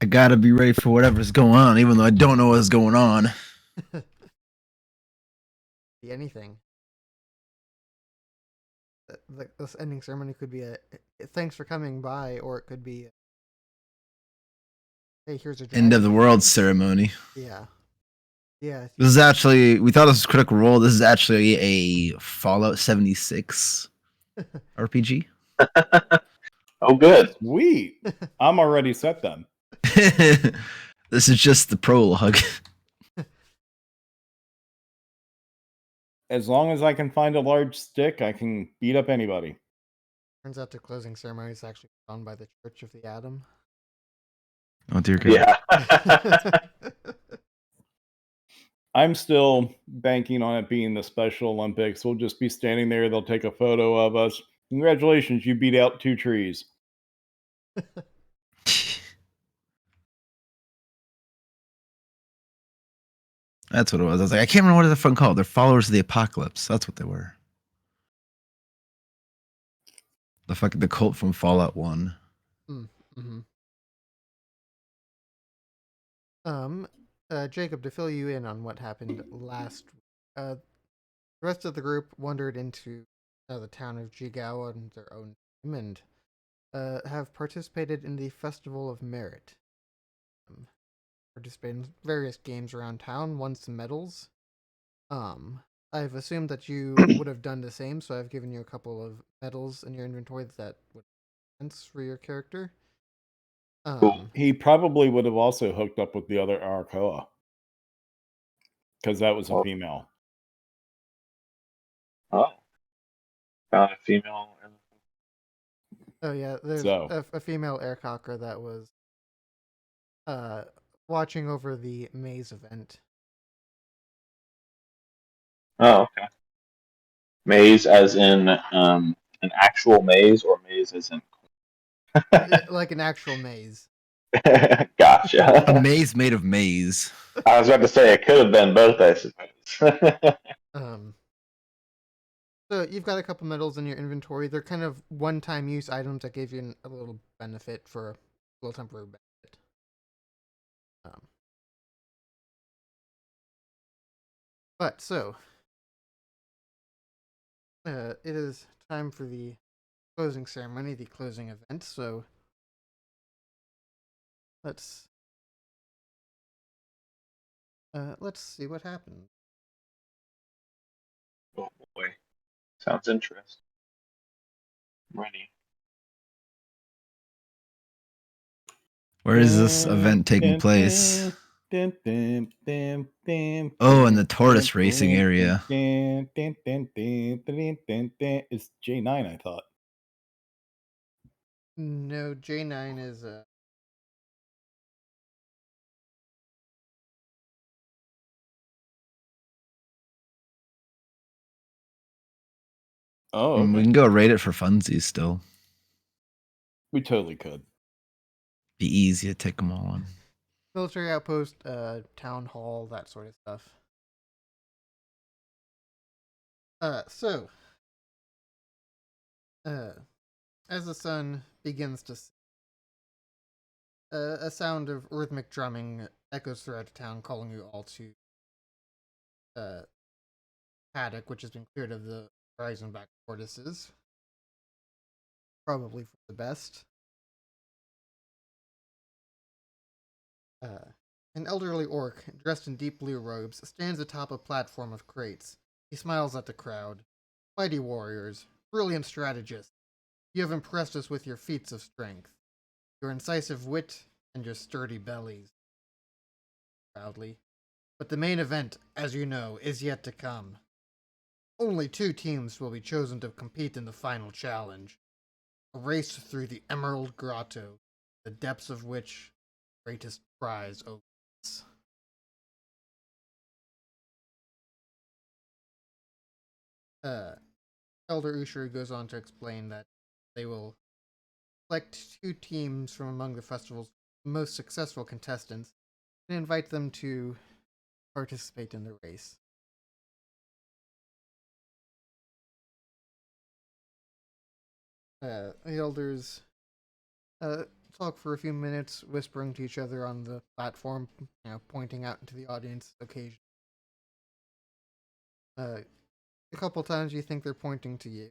I gotta be ready for whatever's going on, even though I don't know what's going on. Be anything. This ending ceremony could be a thanks for coming by, or it could be hey, here's a End of dragon. the world ceremony. Yeah, yeah. This is actually, we thought this was Critical Role. This is actually a Fallout 76 RPG. Oh, good. Sweet. I'm already set then. This is just the prologue. As long as I can find a large stick, I can beat up anybody. Turns out the closing ceremony is actually run by the Church of the Atom. Oh dear God. Yeah. I'm still banking on it being the Special Olympics. We'll just be standing there. They'll take a photo of us. Congratulations, you beat out 2 trees. That's what it was. I was like, I can't remember what they're fucking called. They're followers of the apocalypse. That's what they were. The cult from Fallout 1. Mm-hmm. Jacob, to fill you in on what happened last, the rest of the group wandered into the town of Jigao on their own time and have participated in the Festival of Merit. Participated in various games around town, won some medals. I've assumed that you would have done the same, so I've given you a couple of medals in your inventory that would make sense for your character. Cool. He probably would have also hooked up with the other Arakoa. Because that was a female. Oh. Found a female. Oh yeah, there's So. a female aircocker that was watching over the maze event. Oh, okay. Maze as in an actual maze, or maze as in Like an actual maze. Gotcha. A maze made of maize. I was about to say it could have been both, I suppose. So you've got a couple medals in your inventory. They're kind of one-time use items that give you a little benefit for a little temporary benefit. But so, it is time for the closing ceremony, the closing event. So let's see what happens. Oh boy, sounds interesting. I'm ready. Where is this event taking place? Oh, in the tortoise racing area. It's J9, I thought. No, J9 is Oh, okay. We can go raid it for funsies still. We totally could. Be easy to take them all on. military outpost, town hall, that sort of stuff. So, as the sun begins to set, a sound of rhythmic drumming echoes throughout the town, calling you all to paddock, which has been cleared of the horizon back tortoises. Probably for the best. An elderly orc, dressed in deep blue robes, stands atop a platform of crates. He smiles at the crowd. Mighty warriors, brilliant strategists, you have impressed us with your feats of strength, your incisive wit, and your sturdy bellies. Proudly. But the main event, as you know, is yet to come. Only 2 teams will be chosen to compete in the final challenge. A race through the Emerald Grotto, the depths of which the greatest prize awaits. Elder Usher goes on to explain that they will select 2 teams from among the festival's most successful contestants and invite them to participate in the race. The elders talk for a few minutes, whispering to each other on the platform, pointing out into the audience occasionally. A couple times you think they're pointing to you.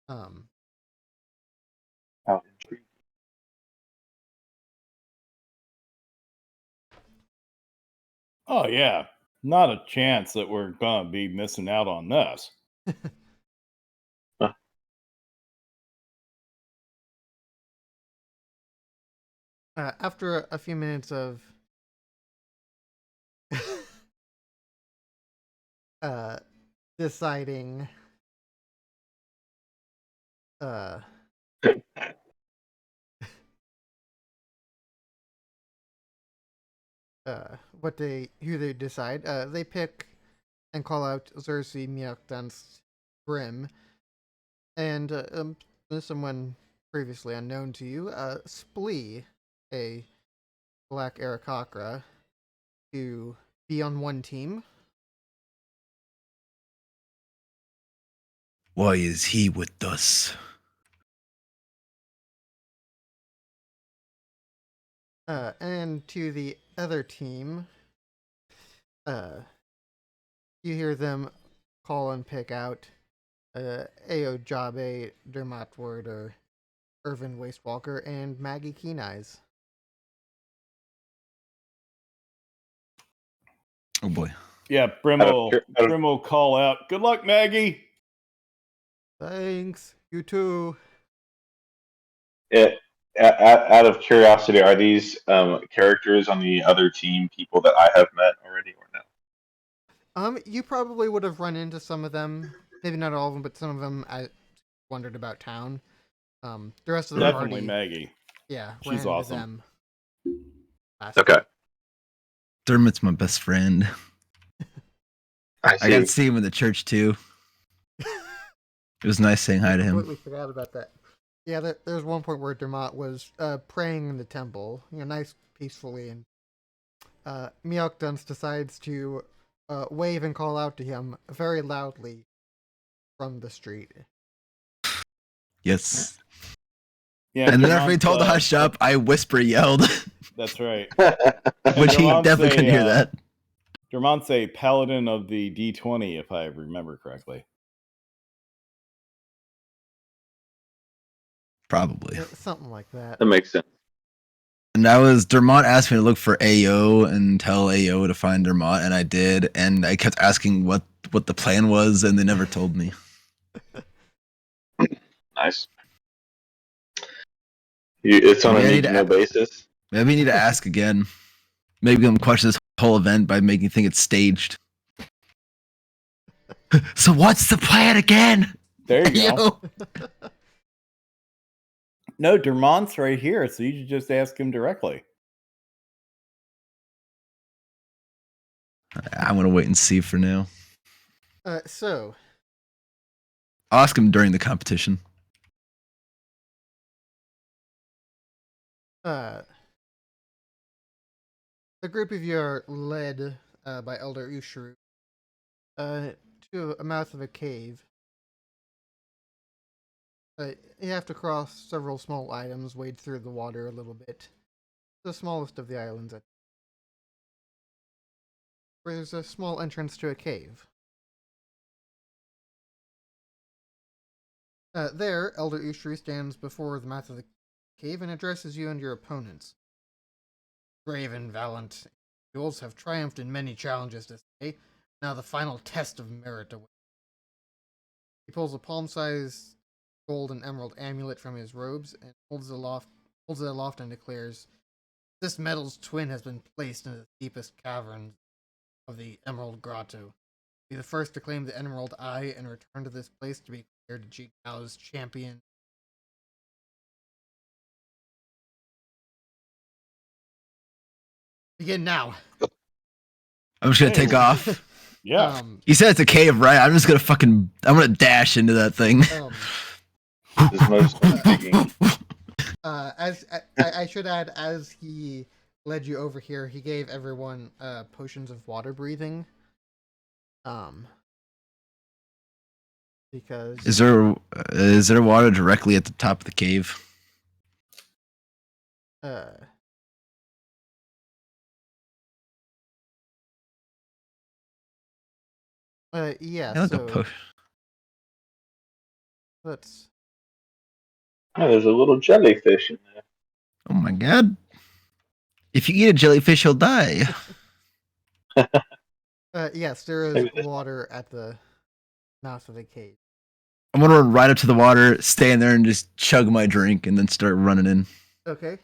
Um, How intriguing. Oh yeah, not a chance that we're gonna be missing out on this. after a few minutes of deciding uh who they decide, they pick and call out Xerxes Miakdan's Grim, and someone previously unknown to you, Splee, a black Aarakocra, to be on one team. Why is he with us? And to the other team, you hear them call and pick out Ao Jabe, Dermot Ward, or Irvin Wastewalker, and Maggie Keen Eyes. Oh boy. Yeah, Brim will call out. Good luck, Maggie. Thanks. You too. Out of curiosity, are these characters on the other team people that I have met already, or no? You probably would have run into some of them. Maybe not all of them, but some of them. I wondered about town. The rest of the Definitely party, Maggie. yeah, She's ran into awesome. them. Okay. Dermot's my best friend. I I got to see. see him in the church too. It was nice saying hi to I him. completely forgot about that. Yeah, there's one point where Dermot was praying in the temple, nice peacefully, and Miokduns decides to wave and call out to him very loudly from the street. Yes. Yeah, And then after he Dermot's, told to hush up, I whisper yelled, That's right. which he Dermot's definitely couldn't hear that. Dermot's a paladin of the D20, if I remember correctly. Probably. Something like that. That makes sense. And Dermot asked me to look for AO and tell AO to find Dermot, and I did. And I kept asking what the plan was, and they never told me. Nice. It's on a Maybe I need need-to-know basis. Maybe I need to ask again. Maybe I'm question this whole event by making you think it's staged. So what's the plan again? There you Yo. go. No, Dermont's right here, so you should just ask him directly. I'm gonna wait and see for now. So I'll ask him during the competition. the group of you are led by Elder Ushru to a mouth of a cave. You have to cross several small items, wade through the water a little bit. The smallest of the islands, where there's a small entrance to a cave. There, Elder Ushru stands before the mouth of the cave and addresses you and your opponents. Brave and valiant individuals have triumphed in many challenges this day. Now the final test of merit awaits. He pulls a palm-sized gold and emerald amulet from his robes and holds it aloft and declares, "This metal's twin has been placed in the deepest caverns of the Emerald Grotto. Be the first to claim the Emerald Eye and return to this place to be declared Ji Gao's champion." Begin now. I'm just gonna take off. Yeah. You said it's a cave, right? I'm just gonna I'm gonna dash into that thing. There's most digging. As I should add, as he led you over here, he gave everyone potions of water breathing. because Is there water directly at the top of the cave? uh yeah, I like a so potion. let's Oh, there's a little jellyfish in there. Oh my god! If you eat a jellyfish, you'll die. yes, there is Maybe this one. water at the mouth of the cave. I'm gonna run right up to the water, stay in there, and just chug my drink, and then start running in. Okay.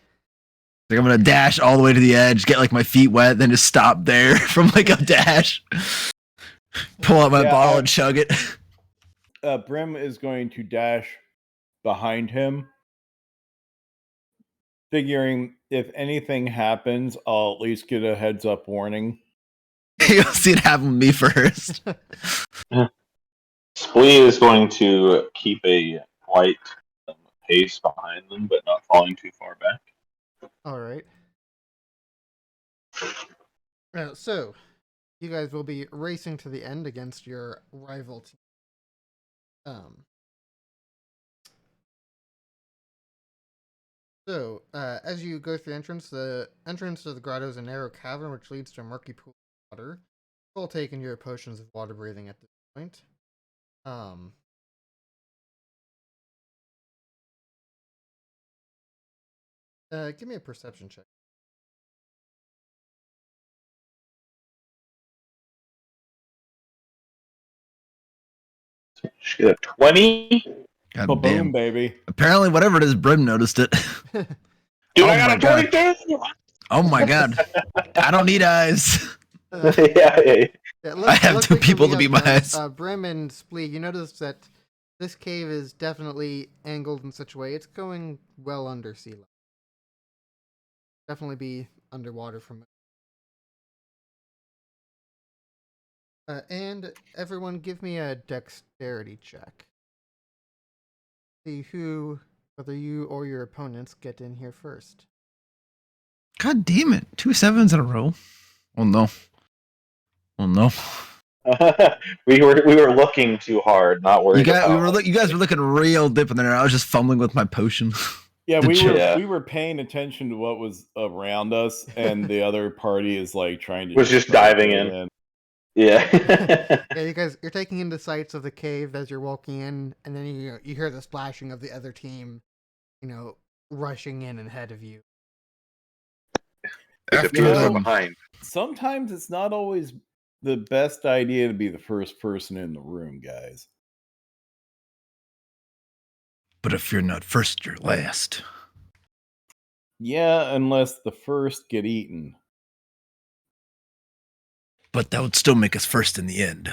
Like I'm gonna dash all the way to the edge, get like my feet wet, then just stop there from like a dash. Pull out my bottle and chug it. Brim is going to dash behind him, figuring if anything happens, I'll at least get a heads up warning. You'll see it happen with me first. Splee is going to keep a light pace behind them, but not falling too far back. All right. So, you guys will be racing to the end against your rival team. As you go through the entrance to the grotto is a narrow cavern which leads to a murky pool of water. You've all taken your potions of water breathing at this point. Give me a perception check. Should get a 20. God Boom, damn. baby. Apparently, whatever it is, Brim noticed it. Dude, Oh I got my a God. 22! Oh my god. I don't need eyes. Yeah. I have two people to be my eyes. Brim and Splee, you notice that this cave is definitely angled in such a way it's going well under sea level. Definitely be underwater from it. And everyone give me a dexterity check. See whether you or your opponents get in here first. God damn it. 2 7s in a row. Oh no. Oh no. we were looking too hard, not worried You about. guys were looking real dip in there. I was just fumbling with my potion. Yeah, The we were paying attention to what was around us, and the other party is like trying to Was just diving in. Yeah. Yeah, you're taking in the sights of the cave as you're walking in, and then you hear the splashing of the other team, rushing in ahead of you. After them. Behind. Sometimes it's not always the best idea to be the first person in the room, guys. But if you're not first, you're last. Yeah, unless the first get eaten. But that would still make us first in the end.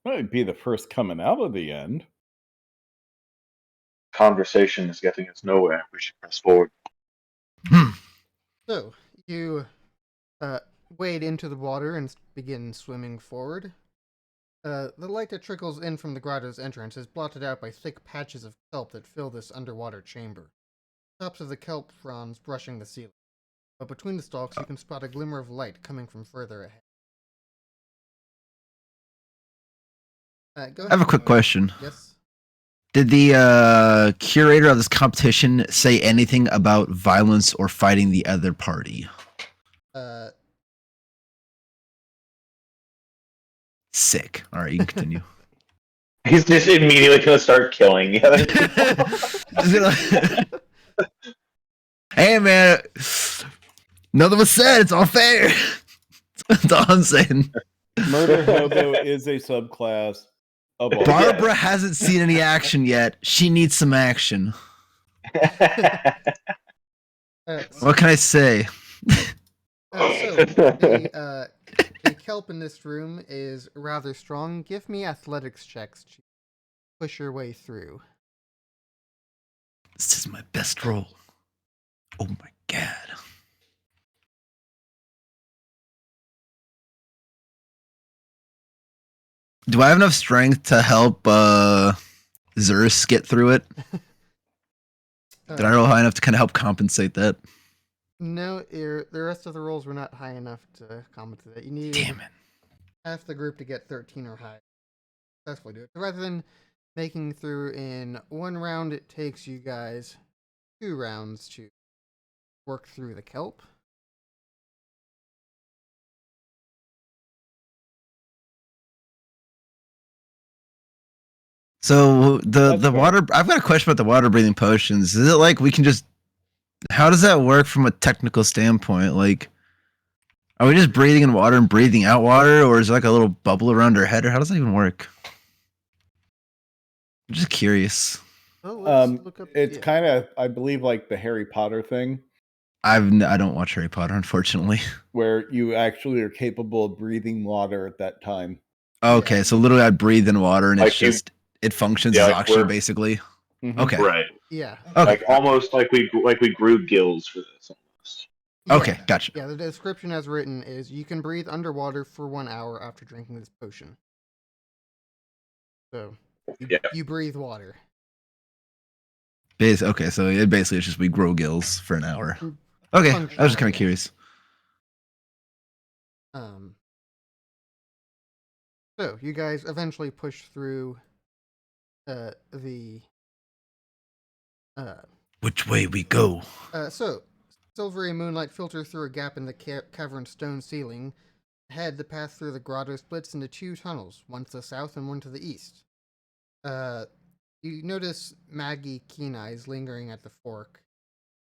Might be the first coming out of the end. Conversation is getting us nowhere. We should press forward. So you wade into the water and begin swimming forward. The light that trickles in from the grotto's entrance is blotted out by thick patches of kelp that fill this underwater chamber. Tops of the kelp fronds brushing the ceiling, but between the stalks you can spot a glimmer of light coming from further ahead. Go ahead. I have a quick question. Yes. Did the curator of this competition say anything about violence or fighting the other party? Sick. All right, you can continue. He's just immediately going to start killing the other people. Hey, man. Nothing was said. It's all fair. That's all I'm saying. Murder Hobo is a subclass of all. Barbara hasn't seen any action yet. She needs some action. What can I say? The kelp in this room is rather strong. Give me athletics checks to push your way through. This is my best roll. Oh my god. Do I have enough strength to help Zerus get through it? Did I roll high enough to kind of help compensate that? No, the rest of the rolls were not high enough to compensate that. You need Damn it. half the group to get 13 or higher. Successfully do it. So rather than making through in one round, it takes you guys 2 rounds to work through the kelp. So the That's fair. water. I've got a question about the water breathing potions. Is it like we can just? How does that work from a technical standpoint? Like, are we just breathing in water and breathing out water, or is it like a little bubble around our head, or how does that even work? I'm just curious. Oh, let's look up. It's yeah. kind of, I believe, like the Harry Potter thing, I don't watch Harry Potter, unfortunately. where you actually are capable of breathing water at that time. Okay, so literally I breathe in water and it's Like you- just it functions Yeah, as like oxygen we're- basically. Mhm. Okay. Right. Yeah. Okay. Like almost like we grew gills for this almost. Okay, Yeah. gotcha. Yeah, the description as written is you can breathe underwater for 1 hour after drinking this potion. So, you breathe water. Okay, so it basically it's just we grow gills for an hour. Okay, I was just kind of curious. So you guys eventually push through the Which way we go? so silvery moonlight filters through a gap in the cavern's stone ceiling. Ahead, the path through the grotto splits into 2 tunnels, one to the south and one to the east. You notice Maggie Keen Eyes lingering at the fork.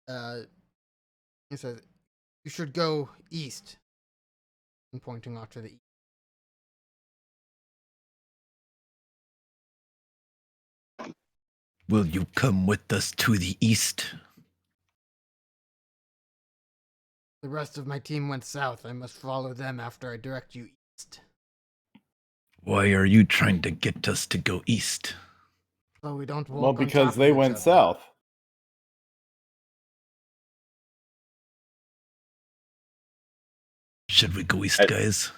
He says, "You should go east," and pointing off to the east. Will you come with us to the east? The rest of my team went south. I must follow them after I direct you east. Why are you trying to get us to go east? So we don't walk Well, on because top they of each went other. south. Should we go east, guys?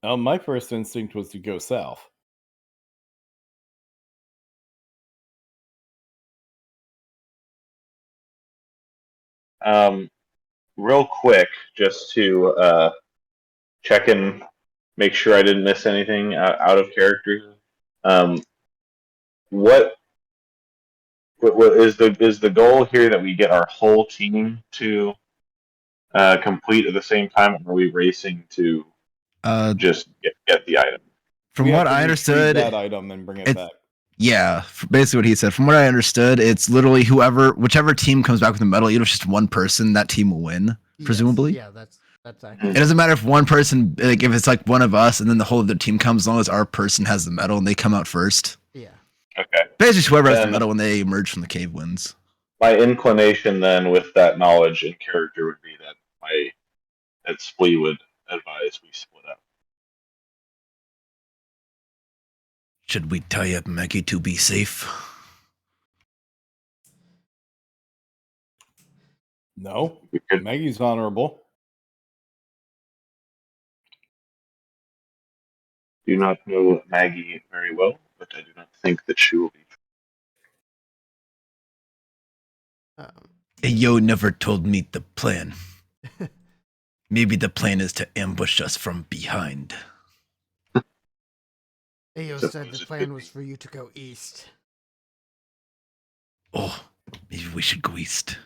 My first instinct was to go south. Real quick, just to check in, make sure I didn't miss anything out of character. What is the goal here that we get our whole team to complete at the same time, or are we racing to just get the item? From We have what to I retrieve understood, that item and bring it it's- back. yeah, basically what he said. From what I understood, it's literally whichever team comes back with the medal, even if it's just one person, that team will win, presumably. Yes, yeah, that's It accurate. doesn't matter if one person, like if it's like one of us and then the whole of the team comes, as long as our person has the medal and they come out first. Yeah. Okay. Basically, whoever has the Then- medal when they emerge from the cave wins. My inclination then, with that knowledge and character, would be that Splee would advise we split up. Should we tie up Maggie to be safe? No, We could Maggie's honorable. do not know Maggie very well, but I do not think that she will be. Yo never told me the plan. Maybe the plan is to ambush us from behind. Ayo said the plan was for you to go east. Oh, maybe we should go east.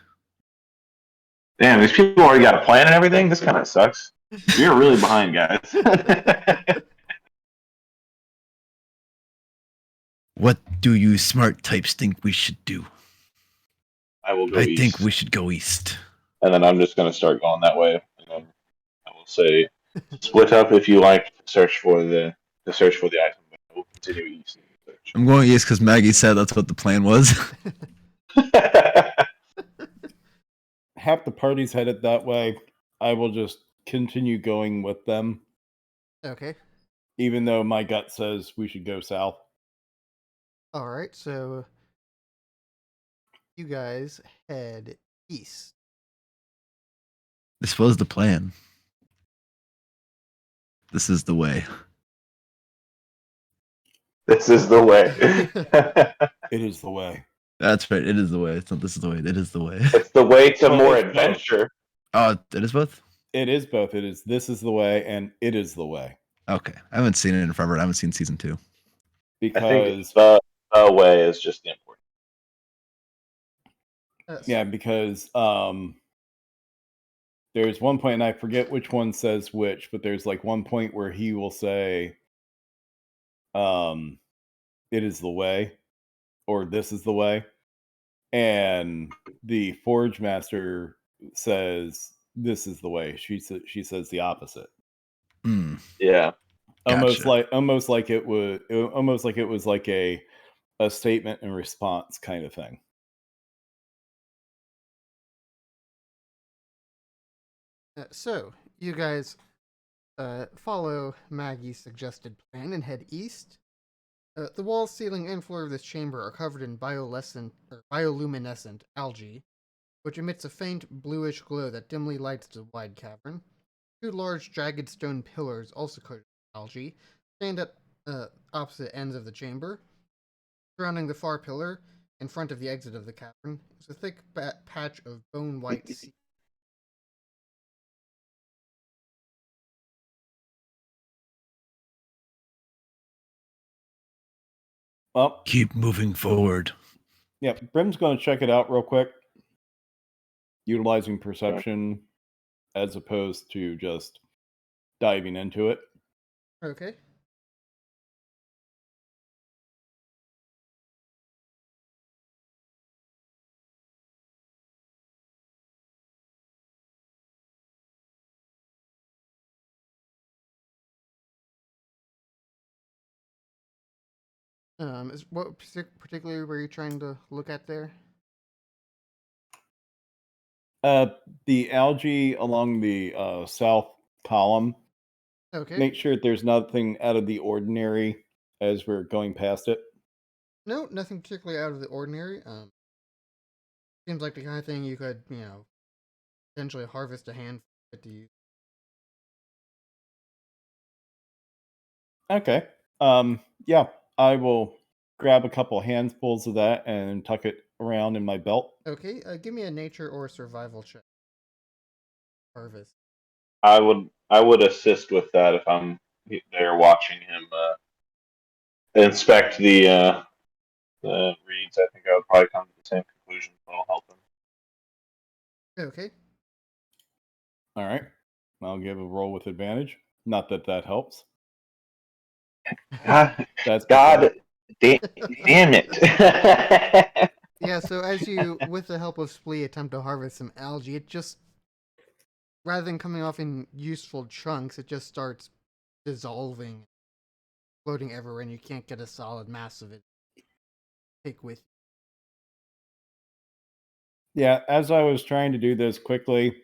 Damn, these people already got a plan and everything. This kind of sucks. You're really behind, guys. What do you smart types think we should do? I will go I east. think we should go east. And then I'm just going to start going that way. And then I will say, split up if you like to search for the item. But we'll continue east. I'm going east because Maggie said that's what the plan was. Half the party's headed that way. I will just continue going with them, Okay. even though my gut says we should go south. All right. So you guys head east. This was the plan. This is the way. This is the way. It is the way. That's right. It is the way. It's not this is the way. It is the way. It's the way to Well, more it's both. adventure. Oh, it is both? It is both. It is This Is the Way and It Is the Way. Okay, I haven't seen it in forever. I haven't seen season 2. I Because think the way is just the important. yeah, because there's one point, and I forget which one says which, but there's like one point where he will say, "It is the way," or "This is the way," and the Forge Master says, "This is the way." She says the opposite. Mm, Yeah. Almost Gotcha. like it was like a statement and response kind of thing. So, you guys follow Maggie's suggested plan and head east. The walls, ceiling, and floor of this chamber are covered in bioluminescent algae, which emits a faint bluish glow that dimly lights the wide cavern. Two large, jagged stone pillars, also coated with algae, stand at opposite ends of the chamber. Surrounding the far pillar, in front of the exit of the cavern, is a thick patch of bone-white sea. Well, Keep moving forward. yeah, Brim's going to check it out real quick, utilizing perception as opposed to just diving into it. Okay. Is what particularly were you trying to look at there? The algae along the south column. Okay. Make sure that there's nothing out of the ordinary as we're going past it. No, nothing particularly out of the ordinary. Seems like the kind of thing you could, potentially harvest a handful to use. Okay. Yeah, I will grab a couple handfuls of that and tuck it around in my belt. Okay, give me a nature or survival check. Harvest. I would assist with that if I'm there watching him inspect the reeds. I think I would probably come to the same conclusion, but I'll help him. Okay. All right. I'll give a roll with advantage. Not that that helps. God, That's God pathetic. damn it. Yeah, so as you, with the help of Splee, attempt to harvest some algae, it just, rather than coming off in useful chunks, it just starts dissolving, floating everywhere, and you can't get a solid mass of it. Take with. Yeah, as I was trying to do this quickly,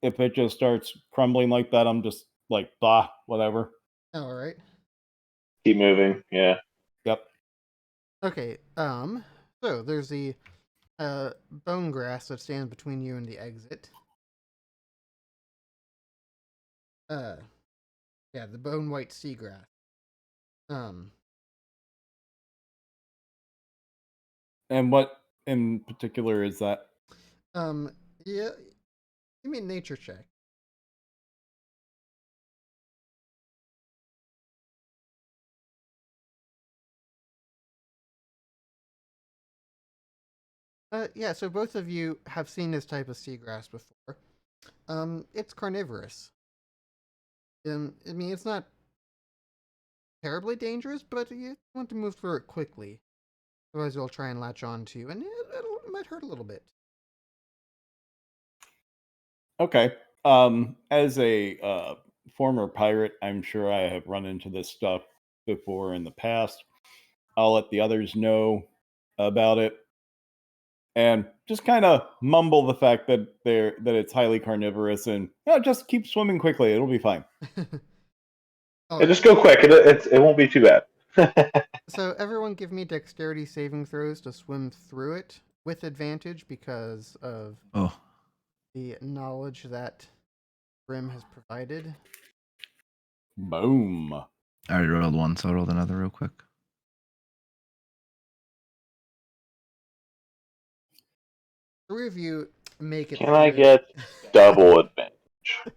if it just starts crumbling like that, I'm just like, bah, whatever. All right. Keep moving. Yeah. Yep. Okay. So there's the bone grass that stands between you and the exit. Yeah, the bone white seagrass. And what in particular is that? Yeah. Give me a nature check. Yeah, so both of you have seen this type of seagrass before. It's carnivorous. I mean, it's not terribly dangerous, but you want to move through it quickly. Otherwise, it'll try and latch on to you, and it might hurt a little bit. Okay. As a former pirate, I'm sure I have run into this stuff before in the past. I'll let the others know about it, and just kind of mumble the fact that it's highly carnivorous, and just keep swimming quickly. It'll be fine. Yeah, just go quick. It won't be too bad. So everyone give me dexterity saving throws to swim through it with advantage because of the knowledge that Brim has provided. Boom. I already rolled one, so I rolled another real quick. Three of you make it. Can I get double advantage?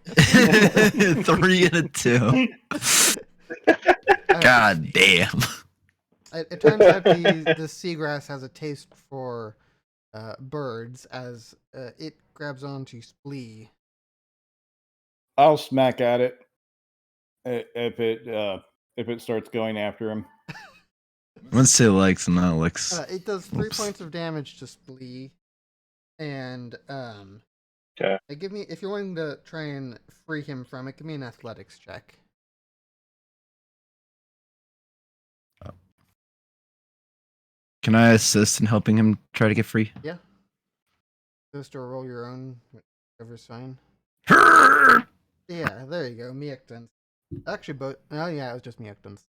3 and a 2. God damn. It turns out the seagrass has a taste for birds as it grabs onto Splee. I'll smack at it if it starts going after him. I'm gonna say likes and not licks. It does 3 Oops. points of damage to Splee, and Okay. give me, if you're wanting to try and free him from it, give me an athletics check. Can I assist in helping him try to get free? Yeah. Just or roll your own, whatever's fine. Yeah, there you go, Miekdens. Actually, both. Oh yeah, it was just Miekdens.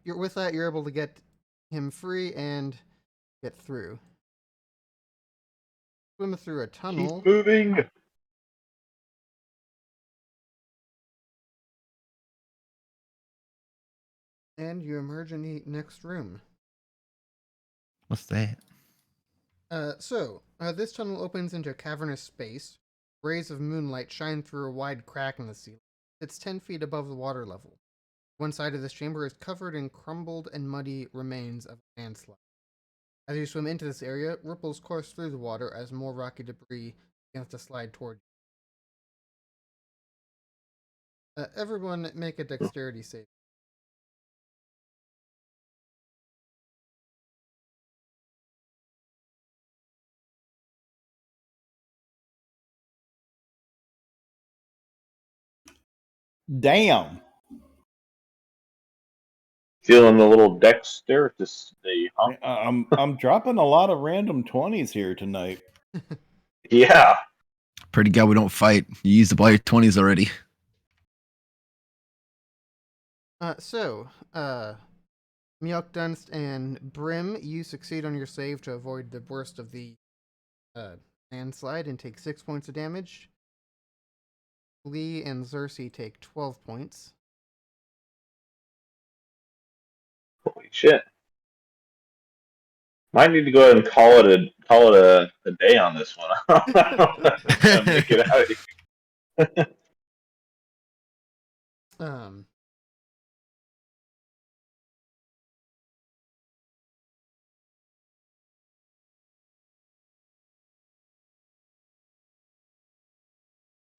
With that, you're able to get him free and get through. Swim through a tunnel. Keep moving. And you emerge in the next room. What's that? This tunnel opens into a cavernous space. Rays of moonlight shine through a wide crack in the ceiling. It's 10 feet above the water level. One side of this chamber is covered in crumbled and muddy remains of a landslide. As you swim into this area, ripples course through the water as more rocky debris begins to slide toward you. Everyone make a dexterity save. Damn. Feeling a little dexterity, huh? I'm dropping a lot of random 20s here tonight. Yeah. Pretty good we don't fight. You used up all your 20s already. Mjolkdunst and Brim, you succeed on your save to avoid the worst of the landslide and take 6 points of damage. Lee and Xerxes take 12 points. Holy shit. Might need to go ahead and call it a day on this one. Make it out of here.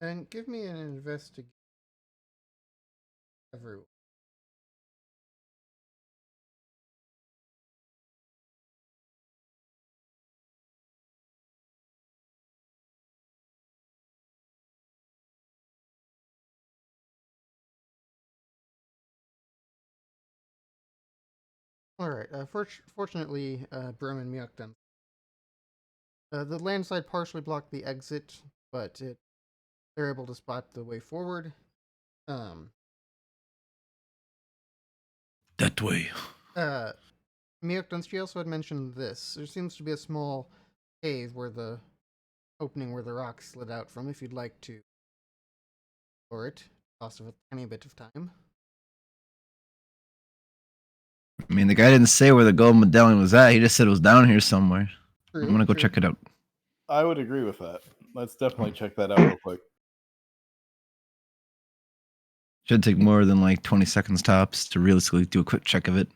And give me an investigation. Everyone. Alright, fortunately, Brim and Mjolkdunst. The landslide partially blocked the exit, but they're able to spot the way forward. That way. Mjolkdunst, she also had mentioned this. There seems to be a small cave where the opening where the rock slid out from, if you'd like to explore it. Cost of a tiny bit of time. I mean, the guy didn't say where the gold medallion was at. He just said it was down here somewhere. I'm gonna go check it out. I would agree with that. Let's definitely check that out real quick. Should take more than like 20 seconds tops to realistically do a quick check of it.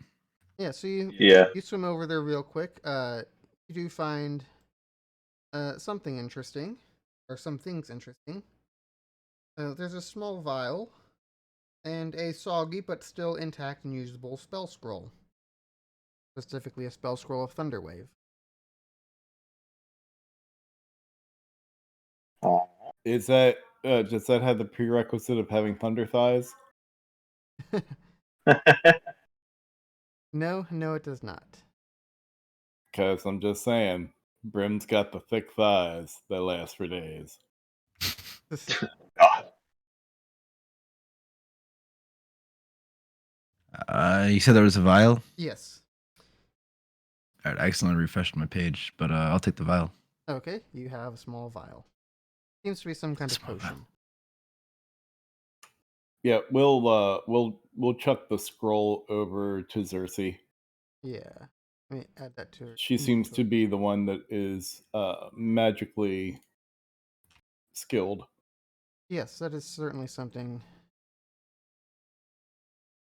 Yeah, so you swim over there real quick. You do find something interesting, or some things interesting. There's a small vial and a soggy but still intact and usable spell scroll. Specifically, a spell scroll of Thunderwave. Is that does that have the prerequisite of having thunder thighs? No, it does not. Because I'm just saying, Brim's got the thick thighs that last for days. You said there was a vial? Yes. All right, I accidentally refreshed my page, but I'll take the vial. Okay, you have a small vial. Seems to be some kind of potion. Yeah, we'll chuck the scroll over to Xerxes. Yeah. Let me add that to her. She seems to be the one that is magically skilled. Yes, that is certainly something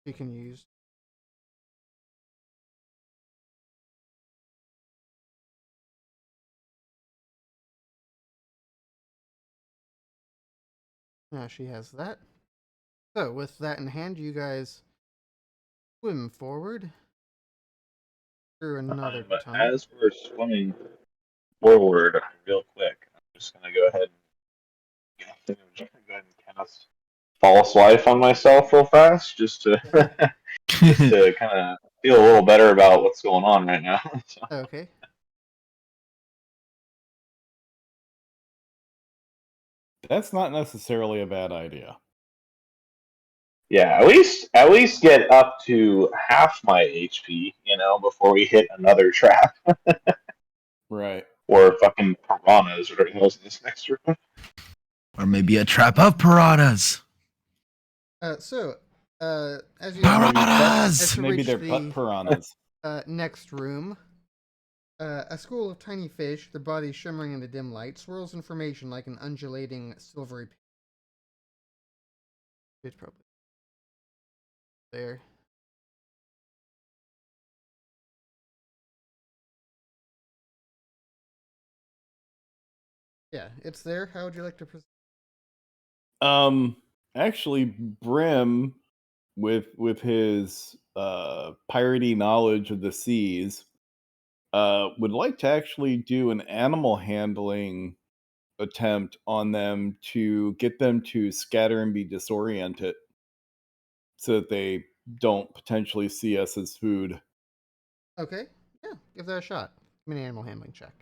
you can use. Now she has that. So, with that in hand, you guys swim forward through another But tunnel. as we're swimming forward, real quick, I'm just gonna go ahead and cast false life on myself real fast, just to kind of feel a little better about what's going on right now. So, Okay. That's not necessarily a bad idea. yeah, at least get up to half my HP, before we hit another trap. Right. Or fucking piranhas or whatever else in this next room. Or maybe a trap of piranhas. As you Piranhas! as you Maybe reach they're the butt piranhas. next room, a school of tiny fish, their bodies shimmering in the dim light, swirls in formation like an undulating silvery. It's probably there. Yeah, it's there. How would you like to proceed? Actually, Brim, with his piratey knowledge of the seas, would like to actually do an animal handling attempt on them to get them to scatter and be disoriented so that they don't potentially see us as food. Okay, yeah, give that a shot. Give me an animal handling check.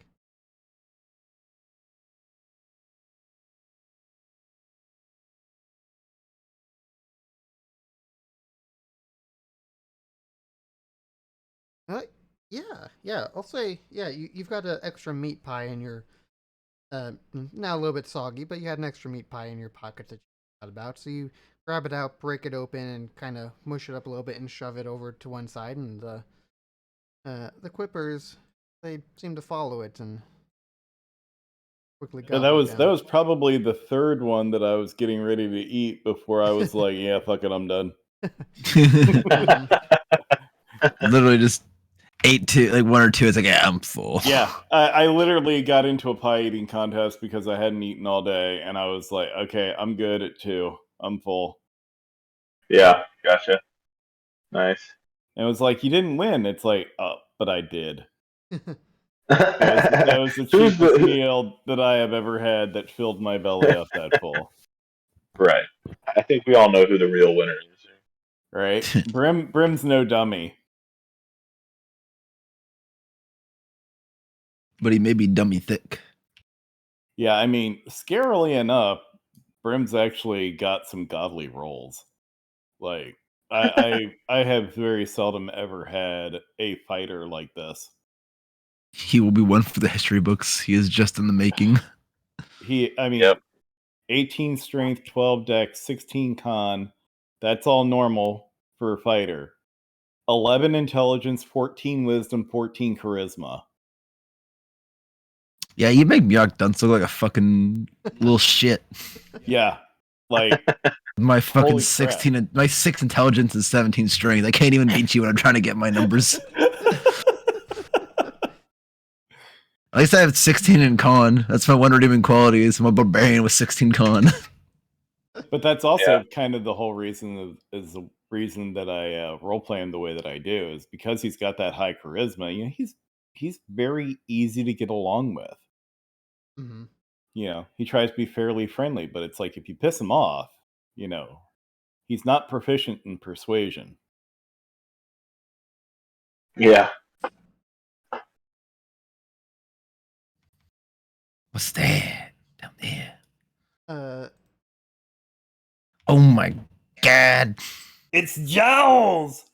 Uh, yeah. I'll say, yeah. You've got an extra meat pie in your, now a little bit soggy, but you had an extra meat pie in your pocket that you thought about. So you grab it out, break it open, and kind of mush it up a little bit and shove it over to one side. And the quippers, they seem to follow it and quickly Yeah, gobble it that down. was probably the third one that I was getting ready to eat before I was like, yeah, fuck it, I'm done. Literally just ate two, like one or two. It's like, yeah, I'm full. Yeah, I literally got into a pie eating contest because I hadn't eaten all day, and I was like, okay, I'm good at 2. I'm full. Yeah, gotcha. Nice. And it was like, you didn't win. It's like, oh, but I did. That was the cheapest meal that I have ever had that filled my belly up that full. Right. I think we all know who the real winner is. Right? Brim's no dummy. But he may be dummy thick. Yeah, I mean, scarily enough, Brim's actually got some godly rolls. Like, I have very seldom ever had a fighter like this. He will be one for the history books. He is just in the making. Yep. 18 strength, 12 dex, 16 con. That's all normal for a fighter. 11 intelligence, 14 wisdom, 14 charisma. Yeah, you make Mjolk Dunce look like a fucking little shit. Yeah, like my fucking holy 16, crap. my 6 intelligence and 17 strength. I can't even beat you when I'm trying to get my numbers. At least I have 16 in con. That's my one redeeming quality. Is I'm a barbarian with 16 con. But that's also kind of the whole reason is the reason that I role play him the way that I do is because he's got that high charisma. You know, he's very easy to get along with. Mm-hmm. You know, he tries to be fairly friendly, but it's like if you piss him off, you know, he's not proficient in persuasion. Yeah. What's that down there? Oh my god! It's Jowls.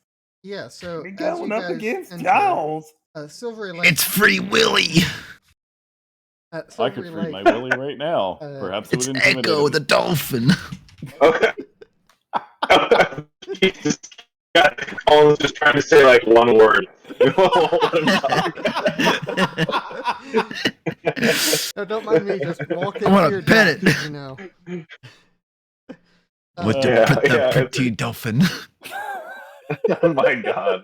Yeah. So We're as you going up guys against enter, Jowls. Silvery light. It's Free Willy. I could free my Willy right now. Perhaps it It's would intimidate Echo him. the dolphin. Okay. Jesus. God, Colin's just trying to say like one word. No, don't mind me just walking I wanna here pet down, it. you know. with the, Yeah, the yeah, pretty dolphin. Oh my god.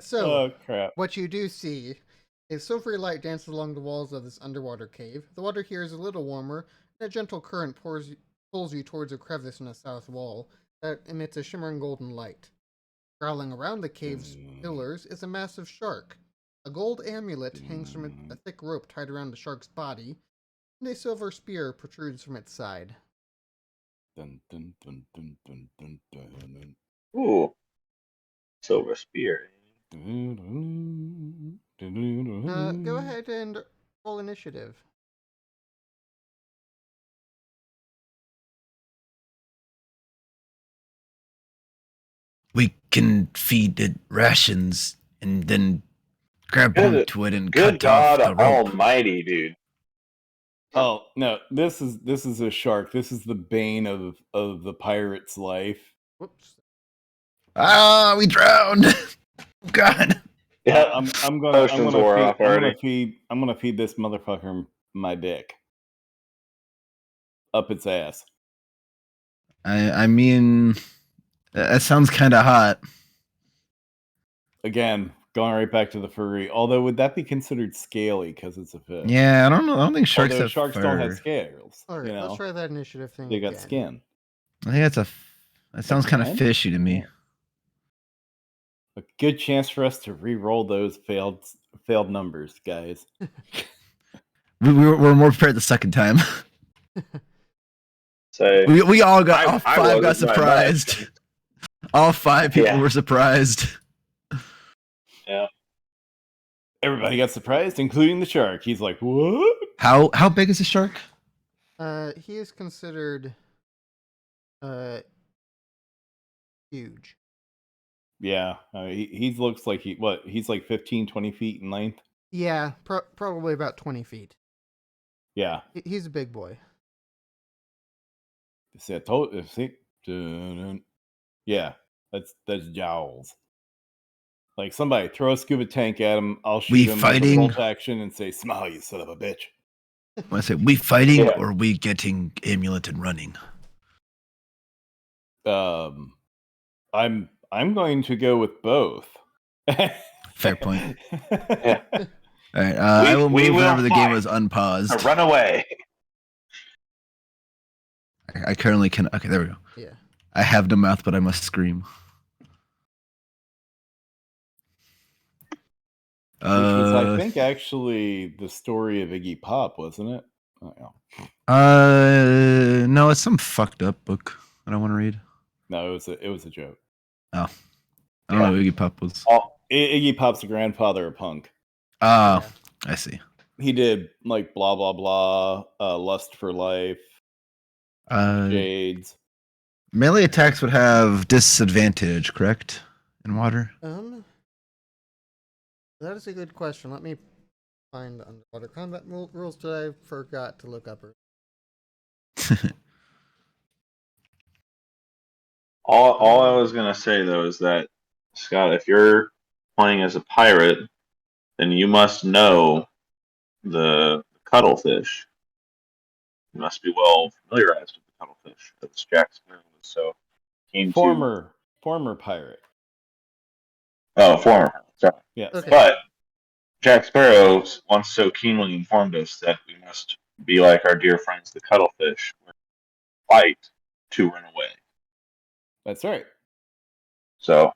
So, crap. what you do see is silvery light dances along the walls of this underwater cave. The water here is a little warmer, and a gentle current pulls you towards a crevice in the south wall that emits a shimmering golden light. Crawling around the cave's pillars is a massive shark. A gold amulet hangs from a thick rope tied around the shark's body, and a silver spear protrudes from its side. Dun, dun, dun, dun, dun, dun, dun, Ooh. Silver spear. dun. Go ahead and roll initiative. We can feed it rations and then grab Good- onto it and Good cut off God the rope. Almighty, dude. Oh no, this is a shark. This is the bane of the pirate's life. Whoops. Ah, we drowned. God. Yeah, I'm Potions wore off already. gonna feed this motherfucker my dick up its ass. I mean, that sounds kind of hot. Again, going right back to the furry. Although, would that be considered scaly because it's a fish? Yeah, I don't know. I don't think sharks Although have sharks fur. don't have scales. All right, You know, let's try that initiative thing they again. got skin. I think that sounds kind of Again? fishy to me. A good chance for us to re-roll those failed numbers, guys. We're more prepared the second time. Say, We all got all I five got wasn't by surprised. much. All 5 people Yeah. were surprised. Yeah. Everybody got surprised, including the shark. He's like, "What?" How big is the shark? He is considered huge. Yeah, he looks like he's like 15, 20 feet in length. Yeah, probably about 20 feet. Yeah. He's a big boy. See, I told see, dun-dun. Yeah, that's jowls. Like somebody throw a scuba tank at him, I'll shoot We him fighting? with a bolt action and say, "Smile, you son of a bitch." When I say we fighting Yeah. or we getting amulet and running? I'm going to go with both. Fair point. Yeah. All right, I will we move will whenever the game fight. is unpaused. Run away. I currently can. Okay, there we go. Yeah. I have no mouth, but I must scream. Which was, I think, actually the story of Iggy Pop, wasn't it? Oh, yeah. No, it's some fucked up book I don't want to read. No, it was a joke. Oh, I don't know who Iggy Pop was. Iggy Pop's the grandfather of punk. Oh, Yeah. I see. He did like blah blah blah, Lust for Life, Jades. Melee attacks would have disadvantage, correct? In water. That is a good question. Let me find the underwater combat rules that I forgot to look up. All I was gonna say though is that, Scott, if you're playing as a pirate, then you must know the cuttlefish. You must be well familiarized with the cuttlefish, because Jack Sparrow was so keen to. Former pirate. Oh, former. Sorry. Yes. Okay. But Jack Sparrow once so keenly informed us that we must be like our dear friends the cuttlefish, fight to run away. That's right. So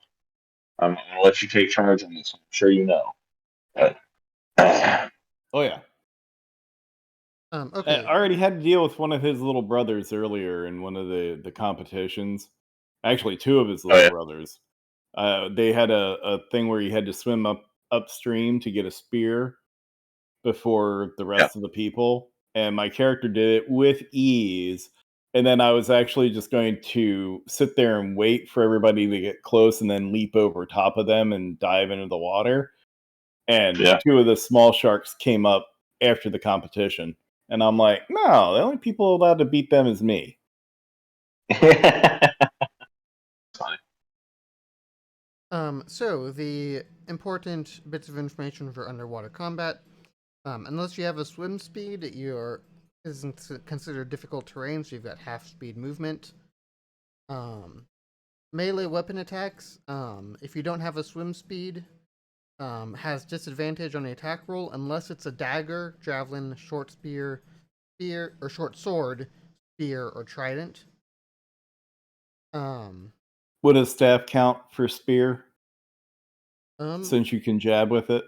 I'm gonna let you take charge on this. I'm sure you know. But Oh yeah. Okay. I already had to deal with one of his little brothers earlier in one of the competitions. Actually, 2 of his little brothers. They had a thing where you had to swim upstream to get a spear before the rest of the people, and my character did it with ease. And then I was actually just going to sit there and wait for everybody to get close and then leap over top of them and dive into the water. And 2 of the small sharks came up after the competition. And I'm like, no, the only people allowed to beat them is me. Funny. So the important bits of information for underwater combat. Unless you have a swim speed, you're isn't considered difficult terrain, so you've got half speed movement. Melee weapon attacks, if you don't have a swim speed, has disadvantage on the attack roll unless it's a dagger, javelin, short spear, or short sword, spear, or trident. Would a staff count for spear? Um, Since you can jab with it?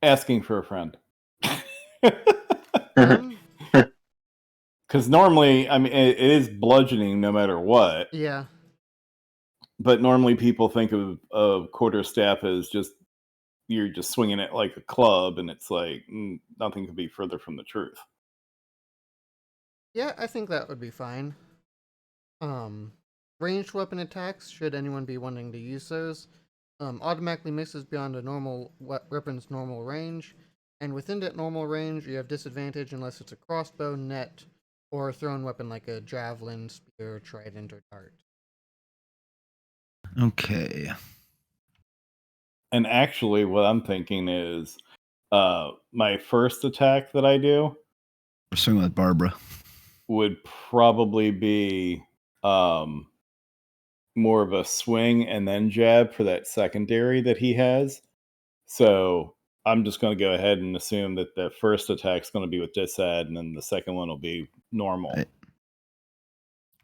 Asking for a friend. um, Because normally, I mean, it is bludgeoning no matter what. yeah. But normally people think of a quarterstaff as just, you're just swinging it like a club, and it's like, nothing could be further from the truth. Yeah, I think that would be fine. Ranged weapon attacks, should anyone be wanting to use those, automatically misses beyond a normal weapon's normal range, and within that normal range, you have disadvantage unless it's a crossbow, net, or a thrown weapon like a javelin, spear, trident, or dart. Okay. And actually, what I'm thinking is, my first attack that I do We're swinging with Barbara. would probably be more of a swing and then jab for that secondary that he has. So I'm just going to go ahead and assume that the first attack is going to be with disad, and then the second one will be normal.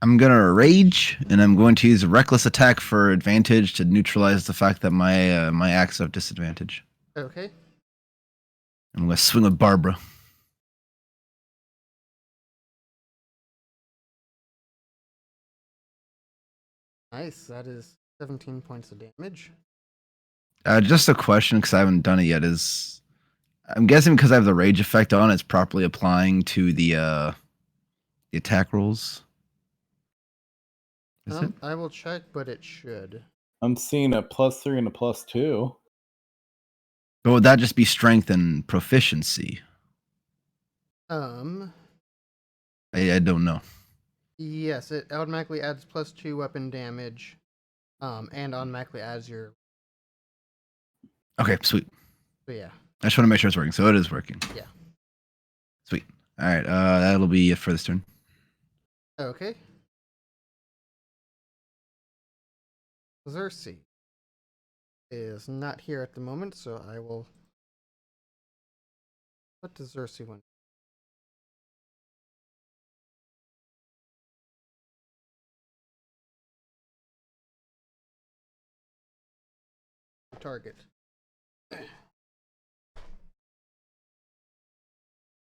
I'm gonna rage, and I'm going to use a reckless attack for advantage to neutralize the fact that my axe have disadvantage. Okay. I'm gonna swing with Barbara. Nice. That is 17 points of damage. Just a question, because I haven't done it yet. Is I'm guessing because I have the rage effect on, it's properly applying to the attack rolls. Is it? I will check, but it should. I'm seeing a +3 and a +2. But would that just be strength and proficiency? Um, I don't know. yes, it automatically adds +2 weapon damage, and automatically adds your. Okay, sweet. But yeah. I just want to make sure it's working. So it is working. Yeah. Sweet. All right. That'll be it for this turn. Okay. Xerxes is not here at the moment, so I will. What does Xerxes want? Target.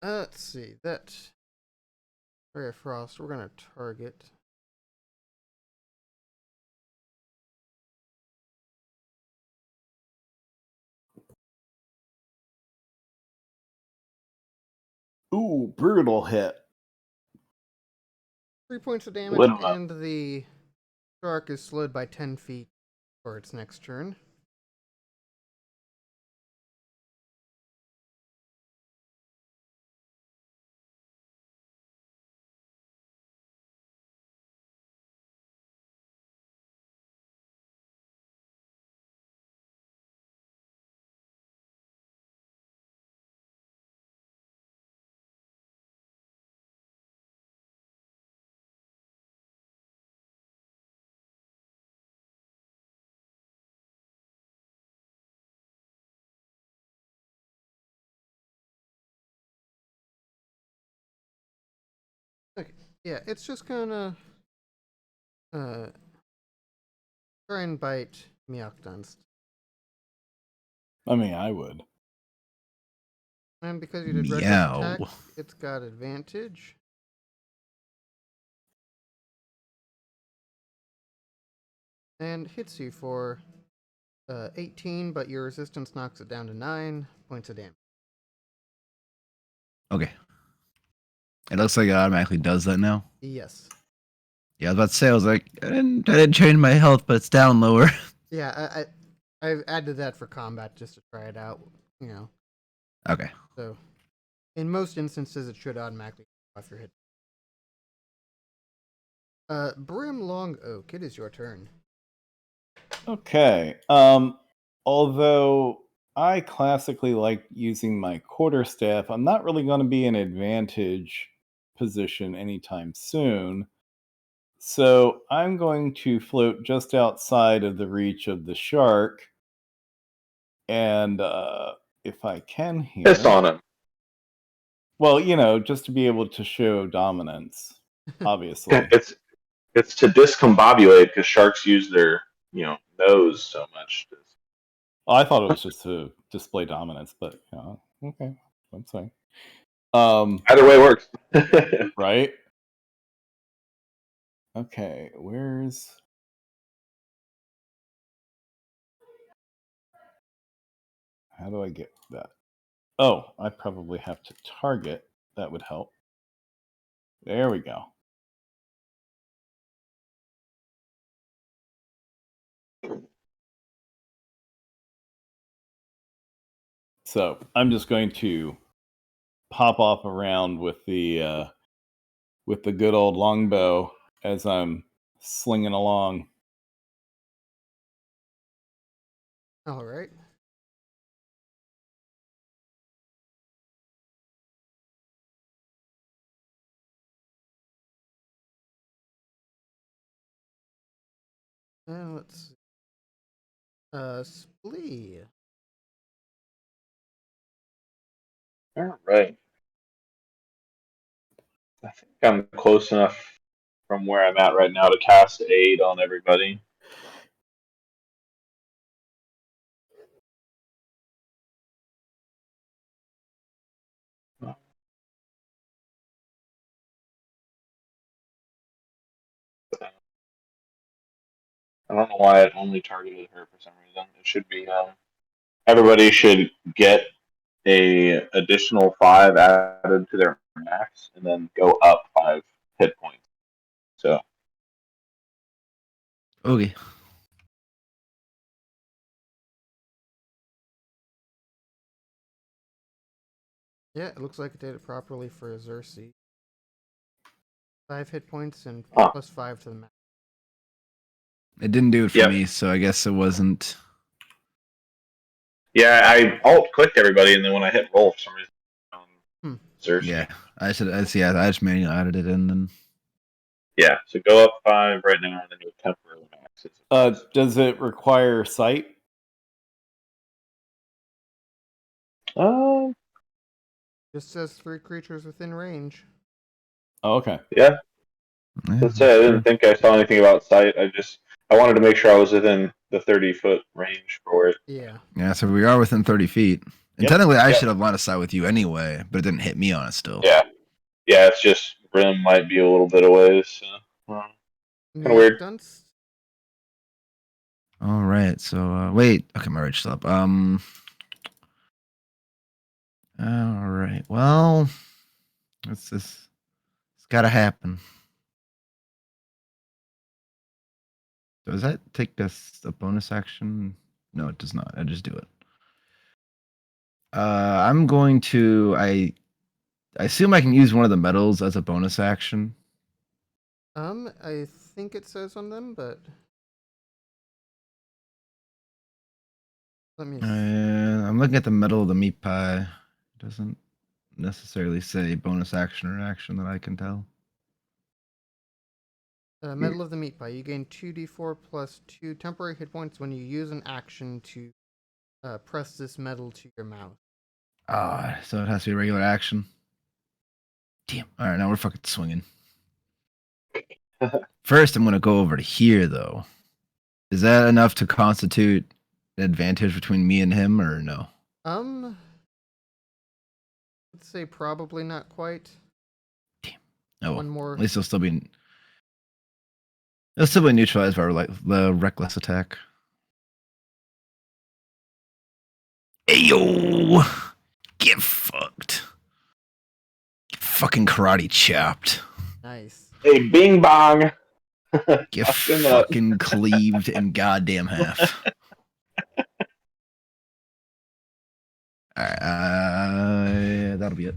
Let's see. That. Ray of Frost, we're going to target. Ooh, brutal hit. 3 points of damage, Lit 'em up. and the shark is slowed by 10 feet for its next turn. Okay, yeah, it's just gonna try and bite Miakdunst. I mean, I would. And because you did reckless Meow. attack, it's got advantage. And hits you for 18, but your resistance knocks it down to 9 points of damage. Okay. It looks like it automatically does that now. Yes. Yeah, I was about to say, I was like, I didn't change my health, but it's down lower. Yeah, I've added that for combat just to try it out, you know. Okay. So, in most instances, it should automatically off your hit. Brim Long Oak, it is your turn. Okay. Although I classically like using my quarterstaff. I'm not really going to be in advantage position anytime soon. So I'm going to float just outside of the reach of the shark. And if I can Piss here. on him. Well, just to be able to show dominance, obviously. It's to discombobulate because sharks use their nose so much. I thought it was just to display dominance, but okay, I'm sorry. Either way works. Right? Okay, how do I get that? Oh, I probably have to target. That would help. There we go. So I'm just going to pop off around with the good old longbow as I'm slinging along. All right. And let's see. Splee. All right. I think I'm close enough from where I'm at right now to cast aid on everybody. I don't know why it only targeted her for some reason. It should be everybody should get a additional 5 added to their max, and then go up 5 hit points. So Okay. Yeah, it looks like it did it properly for Xerxes. 5 hit points and Huh. plus 5 to the max. It didn't do it for Yep. me, so I guess it wasn't. Yeah, I alt clicked everybody, and then when I hit roll for some reason, Xerxes. Yeah, I just manually added it in. Then Yeah, so go up 5 right now, and then do a temporary max. Does it require sight? Just says 3 creatures within range. Oh, okay. Yeah. yeah, Let's say I didn't think I saw anything about sight. I wanted to make sure I was within the 30-foot range for it. Yeah. Yeah, so we are within 30 feet. And Yep. technically, I should have line of sight with you anyway, but it didn't hit me on it still. Yeah. Yeah, it's just Grim might be a little bit away, so kind of weird. Dunce. All right, so wait. Okay, my rage up. All right. Well, it's gotta happen. Does that take us a bonus action? No, it does not. I just do it. I'm going to. I assume I can use one of the medals as a bonus action. I think it says on them, but let me see. I'm looking at the medal of the meat pie. It doesn't necessarily say bonus action or action that I can tell. Medal of the Meat Pie. You gain 2d4 plus 2 temporary hit points when you use an action to press this medal to your mouth. So it has to be a regular action. Damn. All right, now we're fucking swinging. First, I'm going to go over to here, though. Is that enough to constitute an advantage between me and him, or no? Let's say probably not quite. Damn. Oh, One more. At least it'll still be neutralized by the reckless attack. Ayo! Get fucked. Get fucking karate chopped. Nice. Hey, bing bong! Get fucking cleaved in goddamn half. Alright, that'll be it.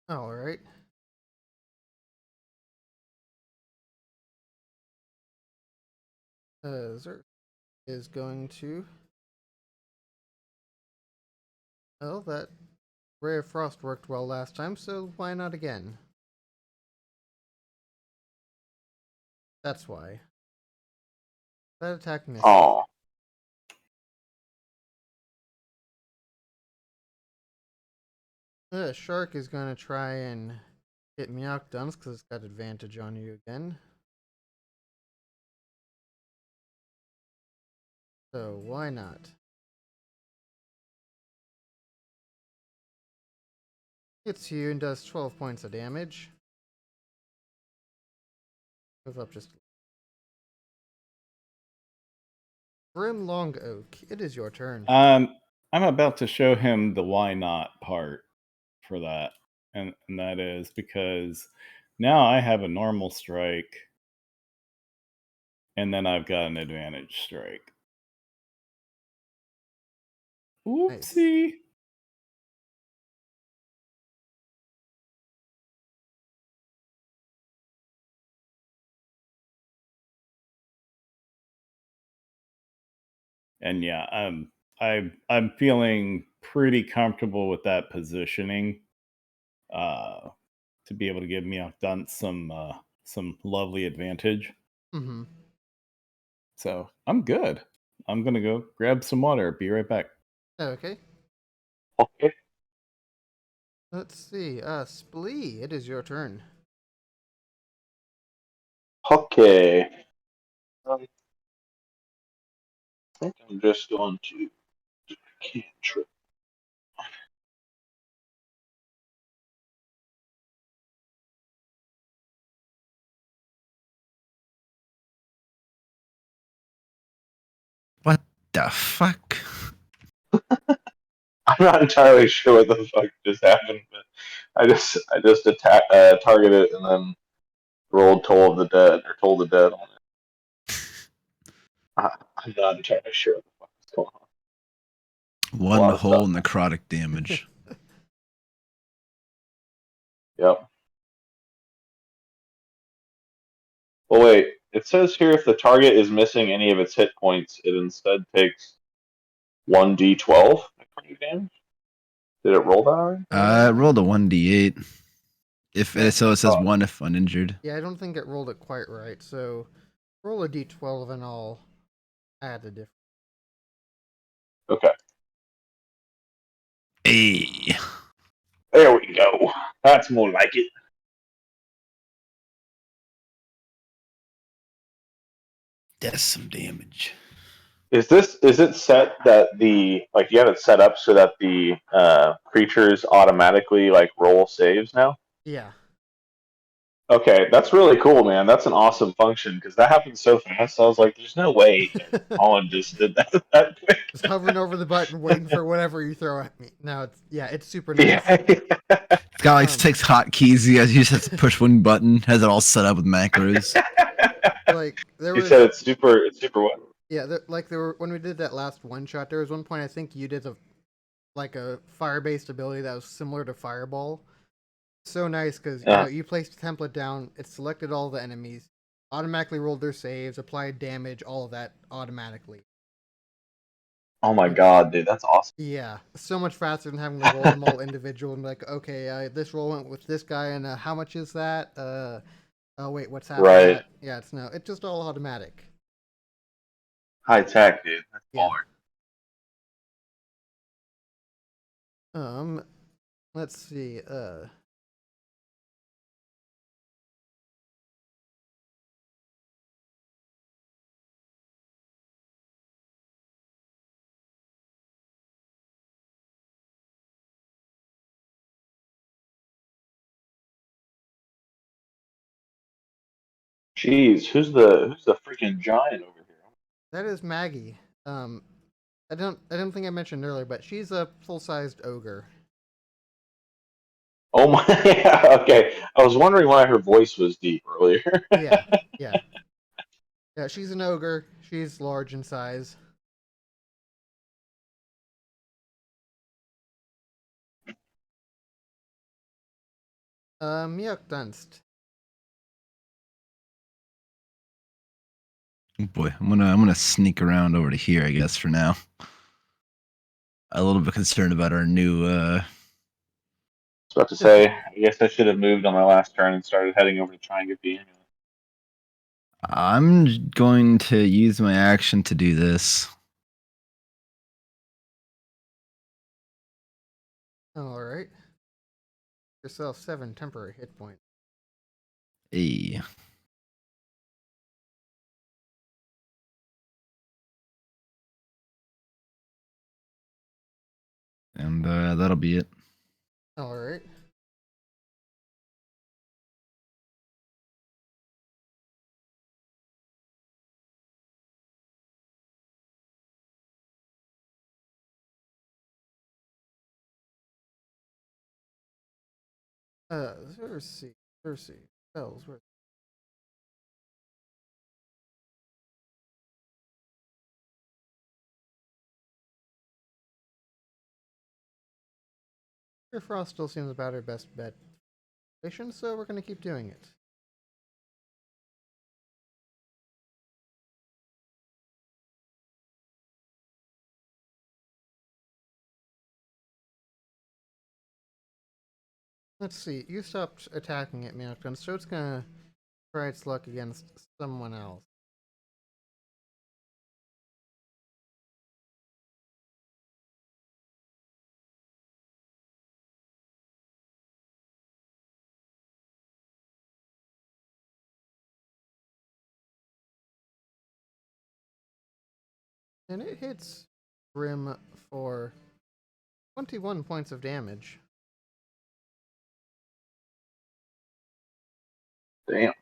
All right. Xerxes. is going to. Well, that Ray of Frost worked well last time, so why not again? That's why. That attack misses. Oh, The shark is going to try and hit Meowkduns because it's got advantage on you again. So why not? Hits you and does 12 points of damage. Move up just. Grim Long Oak, it is your turn. I'm about to show him the why not part for that. And that is because now I have a normal strike, and then I've got an advantage strike. Nice. Oopsie. And yeah, I'm feeling pretty comfortable with that positioning. To be able to give Meowkdunt some lovely advantage. Mm-hmm. So I'm good. I'm gonna go grab some water. Be right back. Okay. okay. Let's see. Splee, it is your turn. Okay. I think I'm just going to cantrip. What the fuck? I'm not entirely sure what the fuck just happened, but I just targeted it and then rolled Toll of the Dead or Toll the Dead on it. I'm not entirely sure what the fuck is going on. A One lot of whole stuff. necrotic damage. Yep. Well, wait. It says here if the target is missing any of its hit points, it instead takes 1d12 necrotic damage. Did it roll that already? It rolled a 1d8. So it says Oh, 1 if uninjured. Yeah, I don't think it rolled it quite right, so roll a d12 and I'll add a different. okay. Hey. There we go. That's more like it. That's some damage. Is it set that the like you have it set up so that the creatures automatically like roll saves now? Yeah. Okay, that's really cool, man. That's an awesome function because that happens so fast. I was like, "There's no way that Colin just did that that Just hovering over the button, waiting for whatever you throw at me. No, it's super quick." nice. Yeah. It's got like 6 hotkeys. You just have to push one button. Has it all set up with macros. Like there You was, said it's super what? yeah, there were when we did that last one shot. There was one point I think you did a fire-based ability that was similar to Fireball. So nice because you placed a template down, it selected all the enemies, automatically rolled their saves, applied damage, all of that automatically. Oh my god, dude, that's awesome. Yeah, so much faster than having to roll them all individual and be like, okay, this roll went with this guy, and how much is that? Oh wait, what's half of Right. that? Yeah, it's just all automatic. High tech, dude. That's Yeah. baller. Let's see. Jeez, who's the freaking giant over here? That is Maggie. I don't think I mentioned earlier, but she's a full-sized ogre. Oh my, yeah, okay. I was wondering why her voice was deep earlier. Yeah, yeah, yeah. She's an ogre. She's large in size. Yuck Dunst. Boy, I'm gonna sneak around over to here, I guess, for now. A little bit concerned about our new I was about to say, I guess I should have moved on my last turn and started heading over to try and get the amulet. I'm going to use my action to do this. Alright. Yourself 7 temporary hit points. Hey. And that'll be it. Alright. Cersei. Spells. Where? Frost still seems about her best bet. So we're gonna keep doing it. Let's see. You stopped attacking at Meowton, so it's gonna try its luck against someone else. And it hits Grim for 21 points of damage. Damn.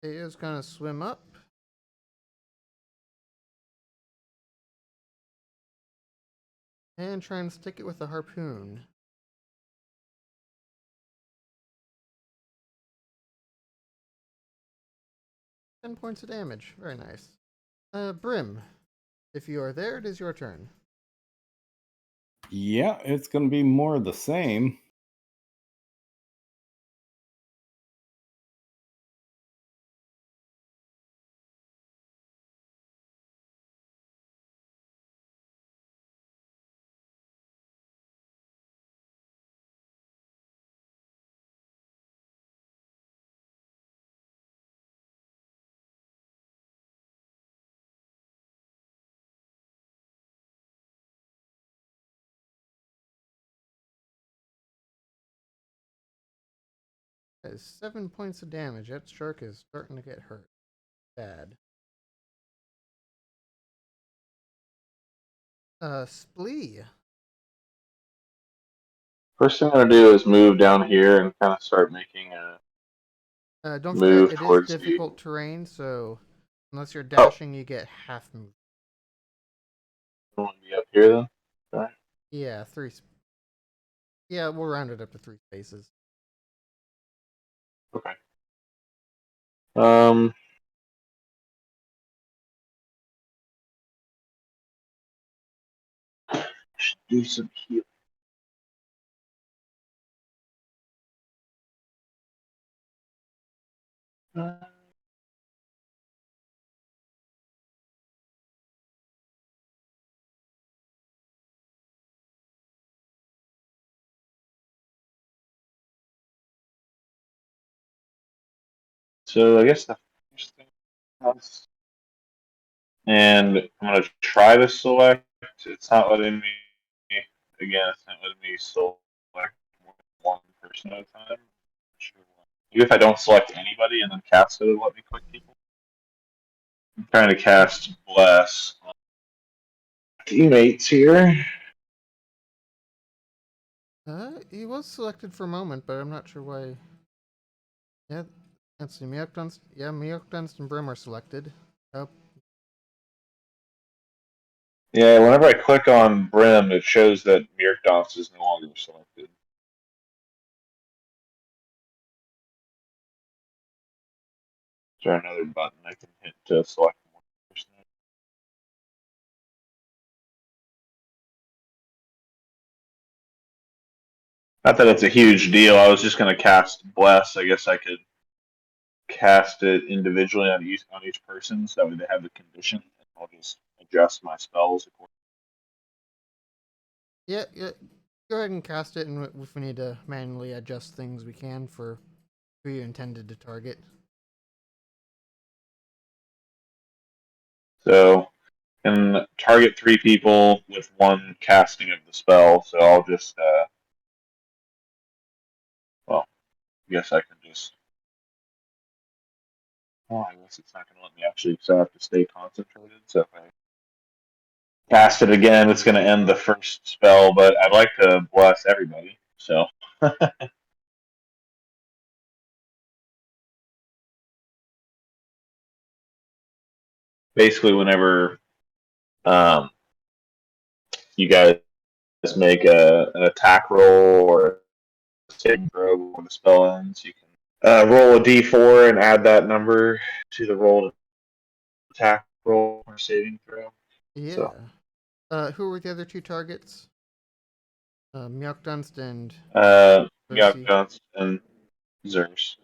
It is gonna swim up. And try and stick it with a harpoon. Ten points of damage. Very nice. Brim, if you are there, it is your turn. Yeah, it's going to be more of the same. That is 7 points of damage. That shark is starting to get hurt. Bad. Splee. First thing I'm gonna do is move down here and kind of start making a Don't move forget, it is towards the. difficult terrain, so unless you're Oh, dashing, you get half move. I want to be up here then. Okay. Yeah, yeah, we'll round it up to 3 spaces. Okay. Should do some healing. So I guess the first thing is, and I'm gonna try to select. It's not letting me. Again, it's not letting me select more than one person at a time. Not sure why. Maybe if I don't select anybody and then cast it, it'll let me click people. I'm trying to cast Bless on teammates here. He was selected for a moment, but I'm not sure why. Yeah, let's see. Miok Dunst and Brim are selected. Oh, Yeah, whenever I click on Brim, it shows that Mirkdance is no longer selected. Is there another button I can hit to select more person? Not that it's a huge deal. I was just going to cast Bless. I guess I could cast it individually on each person, so that way they have the condition, and I'll just adjust my spells accordingly. Yeah, yeah. Go ahead and cast it, and if we need to manually adjust things, we can for who you intended to target. So, can target 3 people with 1 casting of the spell. So I'll just, well, I guess I can just. Oh, I guess it's not going to let me actually, so I have to stay concentrated. So if I cast it again, it's going to end the first spell, but I'd like to bless everybody. So. Basically, whenever you guys make an attack roll or a saving throw before the spell ends, you can roll a d4 and add that number to the roll attack roll or saving throw. Yeah. So. Who were the other 2 targets? Mjolkdunst and Percy. Guns and Zers.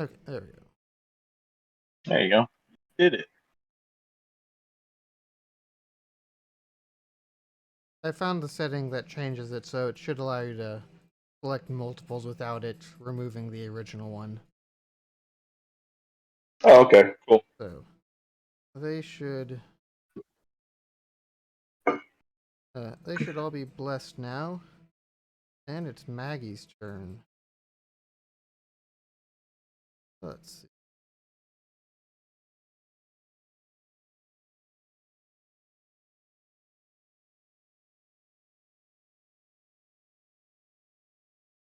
Okay, there we go. There you go. Did it. I found the setting that changes it, so it should allow you to select multiples without it removing the original one. Oh, okay, cool. So they should all be blessed now. And it's Maggie's turn. Let's see.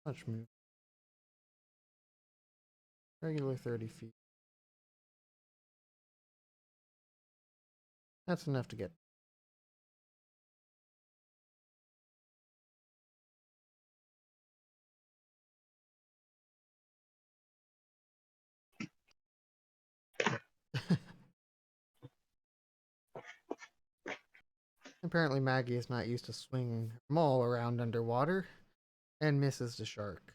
Much move. Regular 30 feet. That's enough to get. Apparently Maggie is not used to swinging her maul around underwater and misses the shark.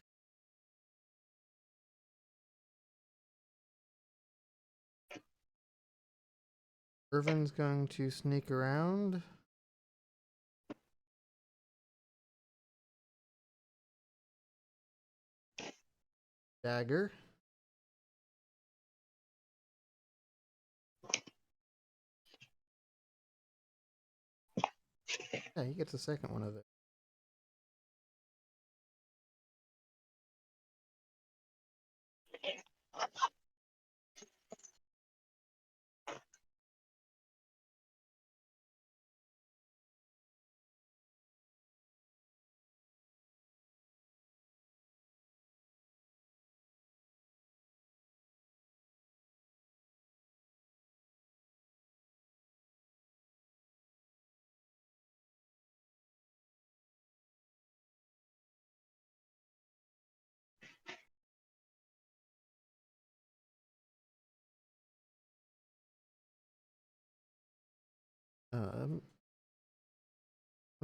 Irvin's going to sneak around. Dagger. Yeah, he gets a second one of it.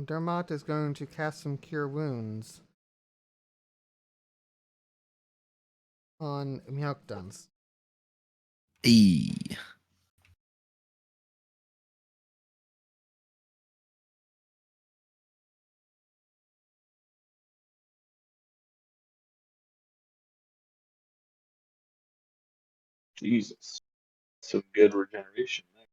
Dermot is going to cast some Cure Wounds on Mjolkdunst. Eee. Jesus. Some good regeneration there.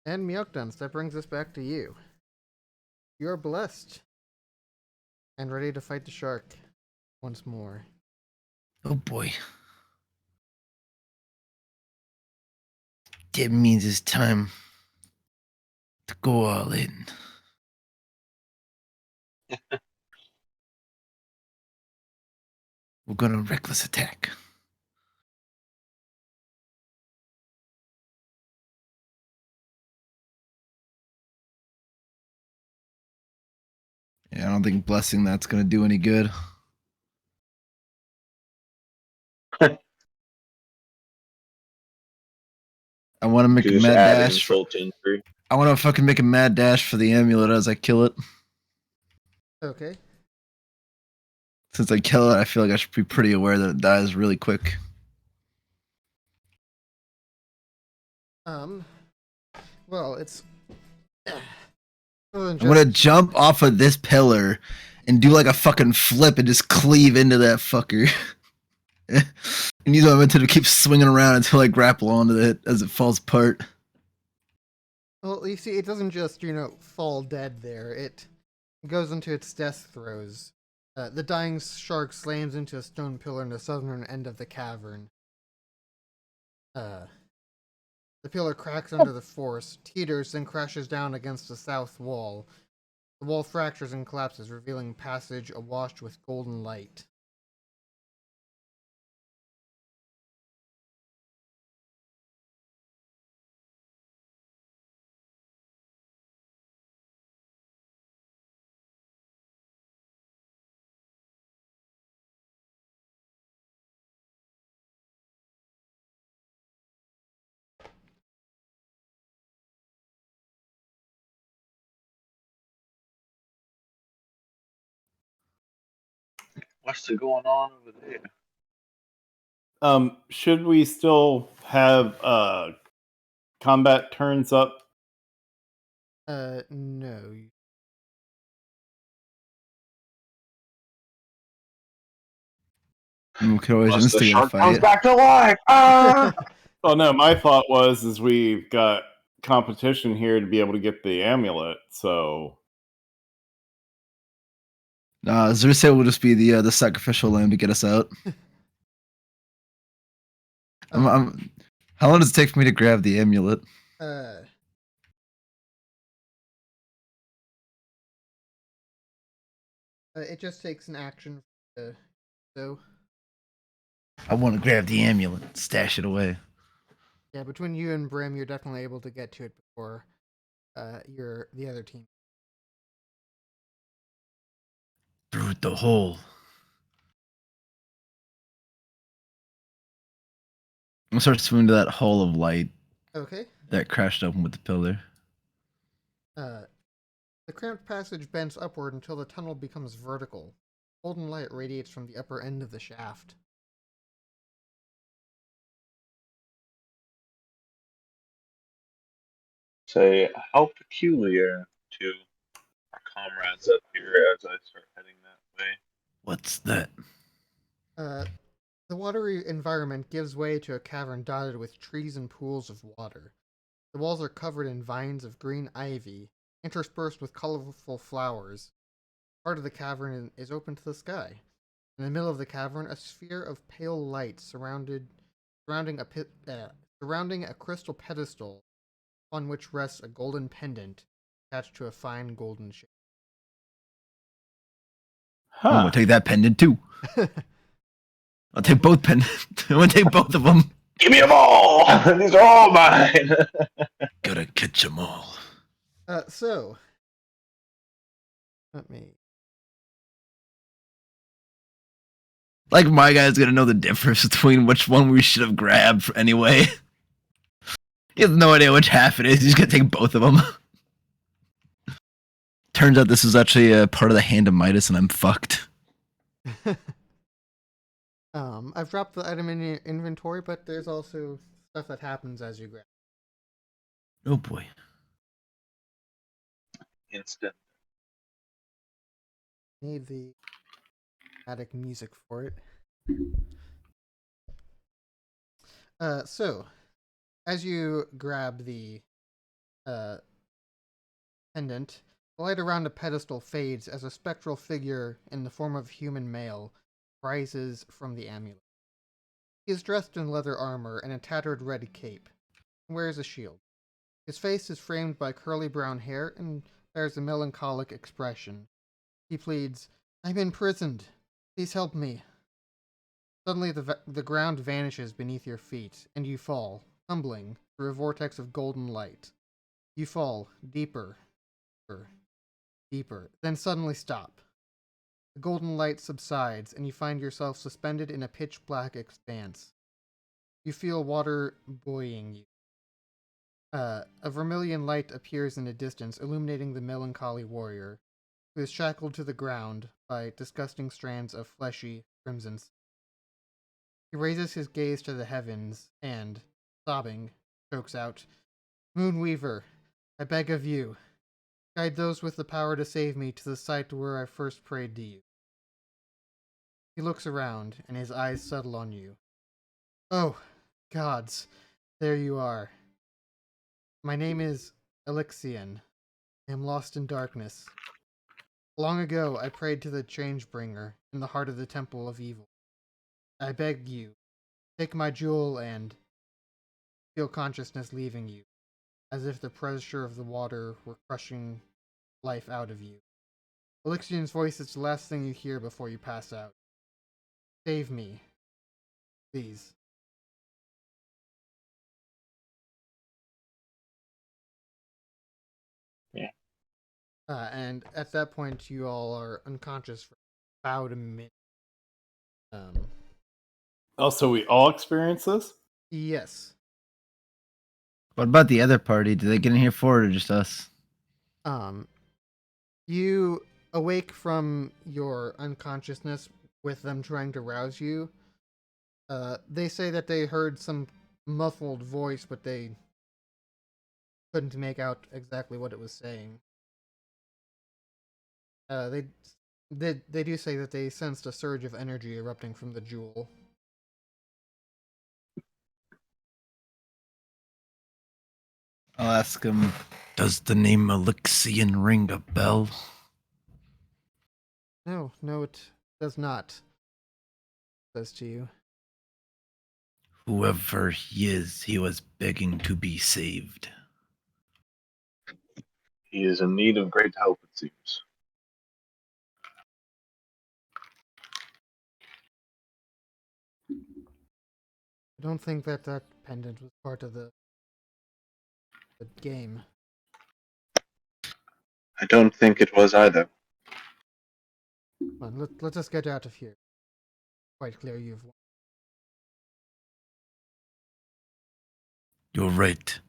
And Mjolkdunst, that brings us back to you. You're blessed and ready to fight the shark once more. Oh boy. That means it's time to go all in. We're gonna reckless attack. Yeah, I don't think blessing that's gonna do any good. I want to make a Just mad add dash. insult to injury. I want to fucking make a mad dash for the amulet as I kill it. Okay. Since I kill it, I feel like I should be pretty aware that it dies really quick. Well, it's. I'm gonna jump off of this pillar and do like a fucking flip and just cleave into that fucker. And use my momentum to keep swinging around until I grapple onto it as it falls apart. Well, you see, it doesn't just, fall dead there. It goes into its death throes. The dying shark slams into a stone pillar in the southern end of the cavern. The pillar cracks under the force, teeters, then crashes down against the south wall. The wall fractures and collapses, revealing passage awash with golden light. What's going on over there? Should we still have combat turns up? No. We could always Unless the instigate a shark comes fight. back to life. Ah! Oh no, my thought was we've got competition here to be able to get the amulet, so Zerse will just be the sacrificial lamb to get us out. How long does it take for me to grab the amulet? It just takes an action. So. I want to grab the amulet, stash it away. Yeah, between you and Brim, you're definitely able to get to it before the other team. Through the hole. I'm gonna start swimming to that hole of light. Okay. That crashed open with the pillar. The cramped passage bends upward until the tunnel becomes vertical. Golden light radiates from the upper end of the shaft. Say, how peculiar to our comrades up here as I start heading that way. What's that? The watery environment gives way to a cavern dotted with trees and pools of water. The walls are covered in vines of green ivy, interspersed with colorful flowers. Part of the cavern is open to the sky. In the middle of the cavern, a sphere of pale light surrounding a crystal pedestal on which rests a golden pendant attached to a fine golden shape. I'm gonna take that pendant too. I'll take both pendants. I'm gonna take both of them. Give me them all! These are all mine! Gotta catch them all. So, let me. Like my guy's gonna know the difference between which one we should have grabbed anyway. He has no idea which half it is. He's gonna take both of them. Turns out this is actually a part of the hand of Midas, and I'm fucked. I've dropped the item in your inventory, but there's also stuff that happens as you grab. Oh boy. Instant. Need the attic music for it. So, as you grab the pendant, the light around the pedestal fades as a spectral figure in the form of a human male rises from the amulet. He is dressed in leather armor and a tattered red cape, and wears a shield. His face is framed by curly brown hair and bears a melancholic expression. He pleads, "I'm imprisoned. Please help me." Suddenly, the ground vanishes beneath your feet, and you fall, tumbling through a vortex of golden light. You fall deeper, deeper, deeper, then suddenly stop. The golden light subsides, and you find yourself suspended in a pitch-black expanse. You feel water buoying you. A vermilion light appears in the distance, illuminating the melancholy warrior, who is shackled to the ground by disgusting strands of fleshy crimson. He raises his gaze to the heavens and, sobbing, chokes out, "Moonweaver, I beg of you, guide those with the power to save me to the site where I first prayed to you." He looks around, and his eyes settle on you. "Oh, gods, there you are. My name is Elixion. I am lost in darkness. Long ago, I prayed to the Changebringer in the heart of the Temple of Evil. I beg you, take my jewel and feel consciousness leaving you, as if the pressure of the water were crushing life out of you. Elixion's voice is the last thing you hear before you pass out. Save me, please." Yeah. And at that point, you all are unconscious for about a minute. Oh, so we all experience this? Yes. What about the other party? Did they get in here for it or just us? You awake from your unconsciousness with them trying to rouse you. They say that they heard some muffled voice, but they couldn't make out exactly what it was saying. They do say that they sensed a surge of energy erupting from the jewel. I'll ask him, does the name Elixion ring a bell? No, it does not. Says to you. Whoever he is, he was begging to be saved. He is in need of great help, it seems. I don't think that pendant was part of the game. I don't think it was either. Come on, let us get out of here. Quite clear you've won. You're right.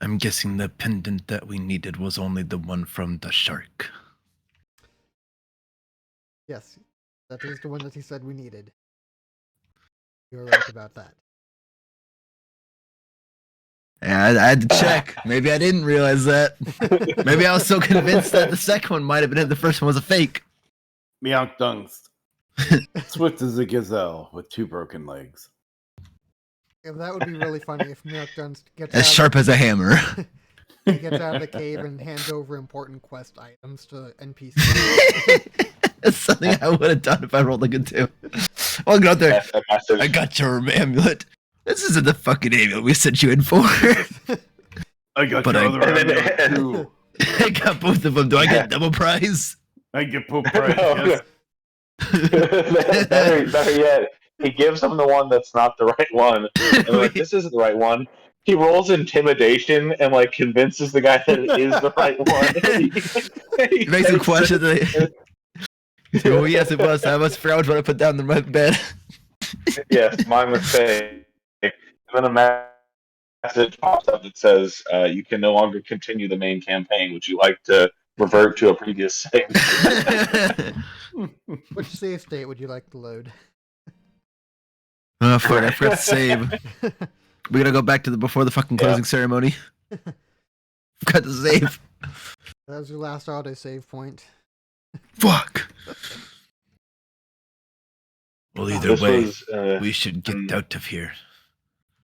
I'm guessing the pendant that we needed was only the one from the shark. Yes, that is the one that he said we needed. You're right about that. Yeah, I had to check. Maybe I didn't realize that. Maybe I was so convinced that the second one might have been it, the first one was a fake. Meowk Dunks. Swift as a gazelle with 2 broken legs. Yeah, that would be really funny if Milk Dunst gets As sharp as a hammer. he gets out of the cave and hands over important quest items to NPCs. That's something I would have done if I rolled a good 2. I'll go out there. I got your amulet. This isn't the fucking amulet we sent you in for. I got But your I- other amulet too. I got both of them. Do I get double prize? I get both prize, No, yes. better yet, he gives him the one that's not the right one. And like, this isn't the right one. He rolls intimidation and like convinces the guy that it is the right one. He makes him question the. Oh yes, it was. I must forgot what I put down in my bed. Yes, my mistake. And then a message pops up that says, "You can no longer continue the main campaign. Would you like to revert to a previous save?" Which save state would you like to load? Oh fuck! I forgot to save. We gotta go back to the before the fucking closing ceremony. Forgot to save. That was your last auto save point. Fuck. Well, either This way, was, we should get out of here.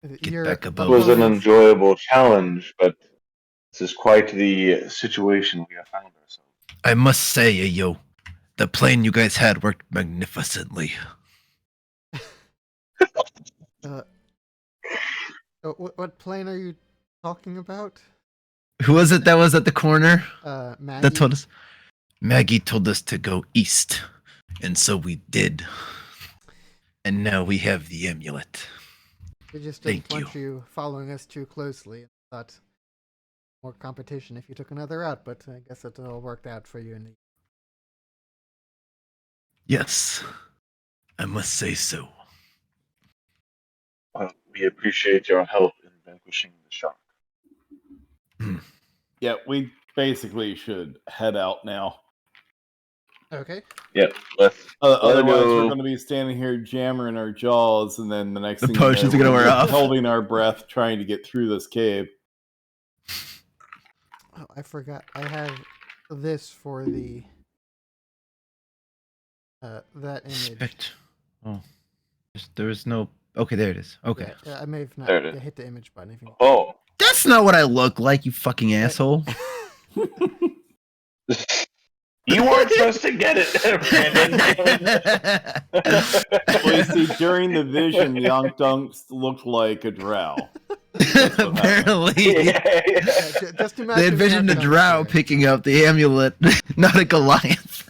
Get You're back above. was an above- enjoyable challenge, but this is quite the situation we have found ourselves. I must say, yo, the plane you guys had worked magnificently. What plane are you talking about? Who was it that was at the corner? Maggie? That told us. Maggie told us to go east, and so we did. And now we have the amulet. We just didn't Thank want you following us too closely. Thought more competition if you took another route, but I guess it all worked out for you. Yes, I must say so. We appreciate your help in vanquishing the shark. Yeah, we basically should head out now. Okay. Yep, let's Otherwise, go. we're going to be standing here jammering our jaws, and then the next The thing you know, potions are gonna we're wear just off. holding our breath, trying to get through this cave. Oh, I forgot. I have this for the that image. Oh, there is no. Okay, there it is. Okay, Yeah, I may have not There it is. hit the image button. If you... Oh, that's not what I look like, you fucking asshole. you weren't supposed to get it, Brandon. Well, you see, during the vision, the Ankh Dunks looked like a drow. Apparently, Just imagine they envisioned a Miyagi drow there. picking up the amulet, not a Goliath.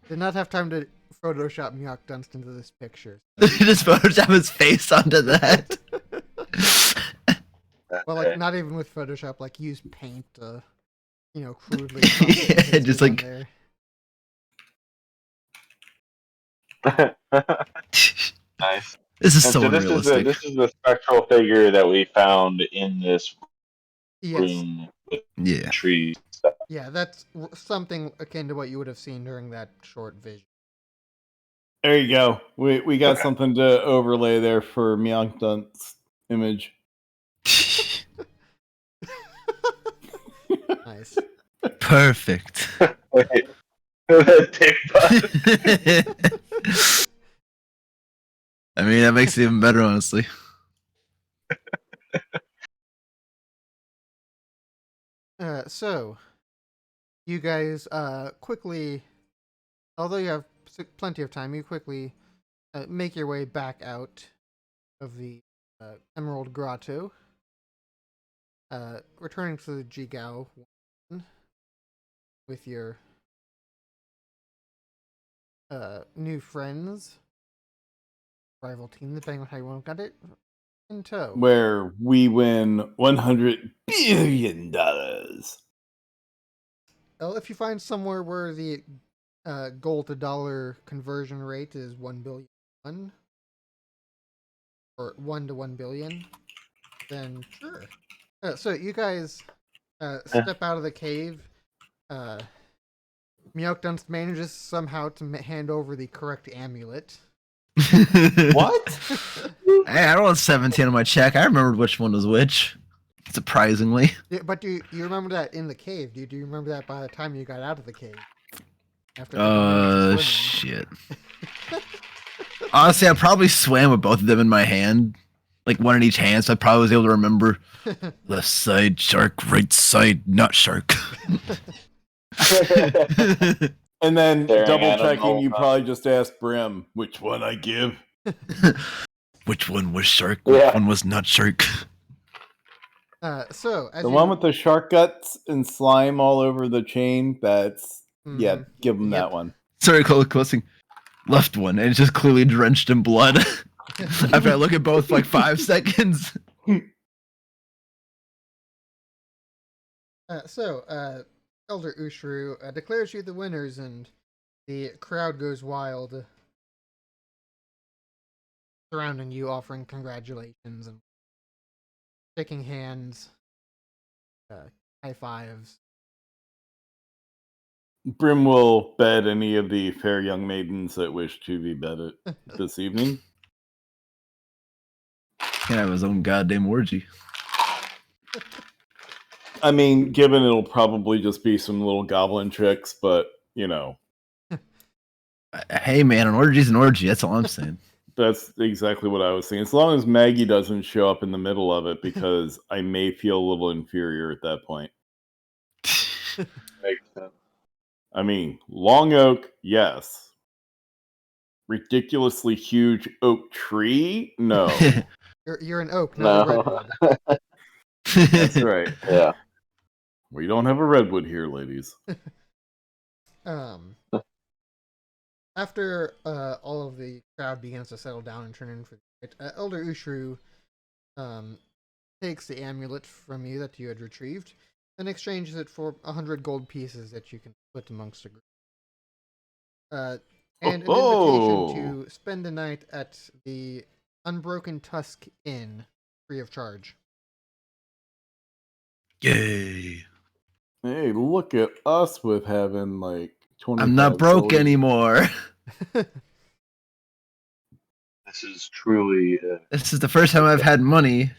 Did not have time to Photoshop Miyagi Dunst into this picture. Just Photoshop his face onto that. Well, like not even with Photoshop, like use paint to, crudely. Yeah, just like. There. Nice. This is And so this unrealistic. this is the spectral figure that we found in this room with trees. Yeah, that's something akin to what you would have seen during that short vision. There you go. We got something to overlay there for Myeongdun's image. Nice. Perfect. Wait. I mean, that makes it even better, honestly. So, you guys quickly, although you have plenty of time, you quickly make your way back out of the Emerald Grotto, returning to the Jigao with your new friends, rival team, depending on how you want to cut it, in tow. Where we win $100 billion. Well, if you find somewhere where the gold to dollar conversion rate is 1 billion, or 1 to 1 billion, then sure. So you guys step out of the cave. Myeongdunst manages somehow to hand over the correct amulet. What? Hey, I rolled 17 on my check. I remembered which one was which. Surprisingly. Yeah, but do you remember that in the cave? Do you remember that by the time you got out of the cave? Shit. Honestly, I probably swam with both of them in my hand. Like one in each hand, so I probably was able to remember left side shark, right side not shark. And then double checking, you probably just asked Brim which one I give. Which one was shark? Which one was not shark? So as the one with the shark guts and slime all over the chain. That's give him that one. Sorry, closing. Left one, and it's just clearly drenched in blood. After I look at both for like 5 seconds. Elder Ushru declares you the winners, and the crowd goes wild, surrounding you, offering congratulations and shaking hands, high fives. Brim will bed any of the fair young maidens that wish to be bedded this evening. Can have his own goddamn orgy. I mean, given it'll probably just be some little goblin tricks, but Hey man, an orgy's an orgy. That's all I'm saying. That's exactly what I was saying. As long as Maggie doesn't show up in the middle of it, because I may feel a little inferior at that point. Makes sense. I mean, long oak, yes. Ridiculously huge oak tree? No. You're an oak, not a redwood. That's right. Yeah. We don't have a redwood here, ladies. After all of the crowd begins to settle down and turn in for the night, Elder Ushru takes the amulet from you that you had retrieved and exchanges it for 100 gold pieces that you can split amongst the group. And an invitation to spend the night at the Unbroken Tusk Inn, free of charge. Yay! Hey, look at us with having like 20. I'm not broke anymore. This is truly. This is the first time I've had money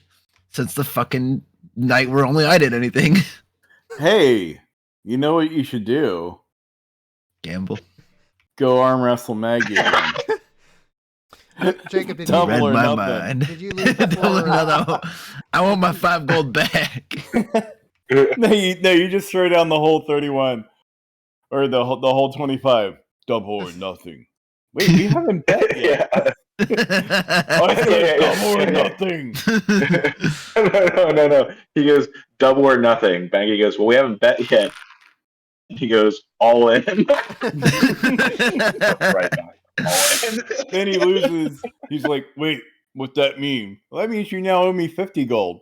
since the fucking night where only I did anything. Hey, you know what you should do? Gamble. Go arm wrestle Maggie again. Jacob, did Double You you, read or my nothing. mind. Did you lose Double or before? nothing. I want my 5 gold back. No, you just throw down the whole 31 or the whole 25. Double or nothing. Wait, we haven't bet yet. Yeah. I said double or nothing. No. He goes double or nothing. Banky goes, well, we haven't bet yet. He goes all in. Right back. All in. Then he loses. He's like, wait, what's that mean? Well, that means you now owe me 50 gold.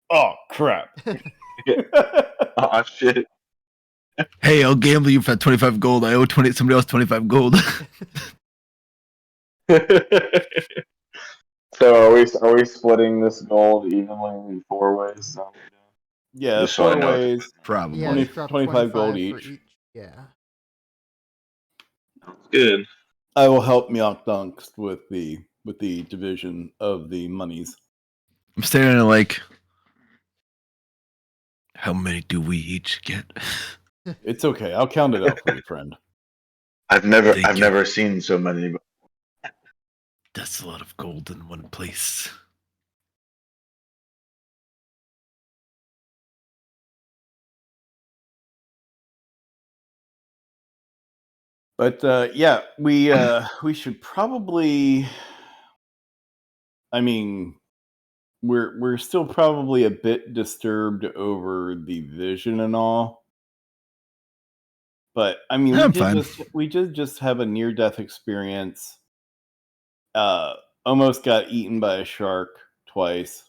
Oh, crap. Oh, shit. Hey, I'll gamble you for 25 gold. I owe somebody else 25 gold. So are we splitting this gold evenly in 4 ways? Yeah, Just so I 4 know. ways. Probably. Yeah, 20 just drop 25 gold for each. Yeah. Good. I will help Myak Dunks with the division of the monies. I'm staring at like, how many do we each get? It's okay. I'll count it out for you, friend. I've Thank you. never seen so many. That's a lot of gold in one place. But yeah, we should probably. I mean, we're still probably a bit disturbed over the vision and all. But I mean, I'm fine. we did just have a near death experience. Almost got eaten by a shark twice.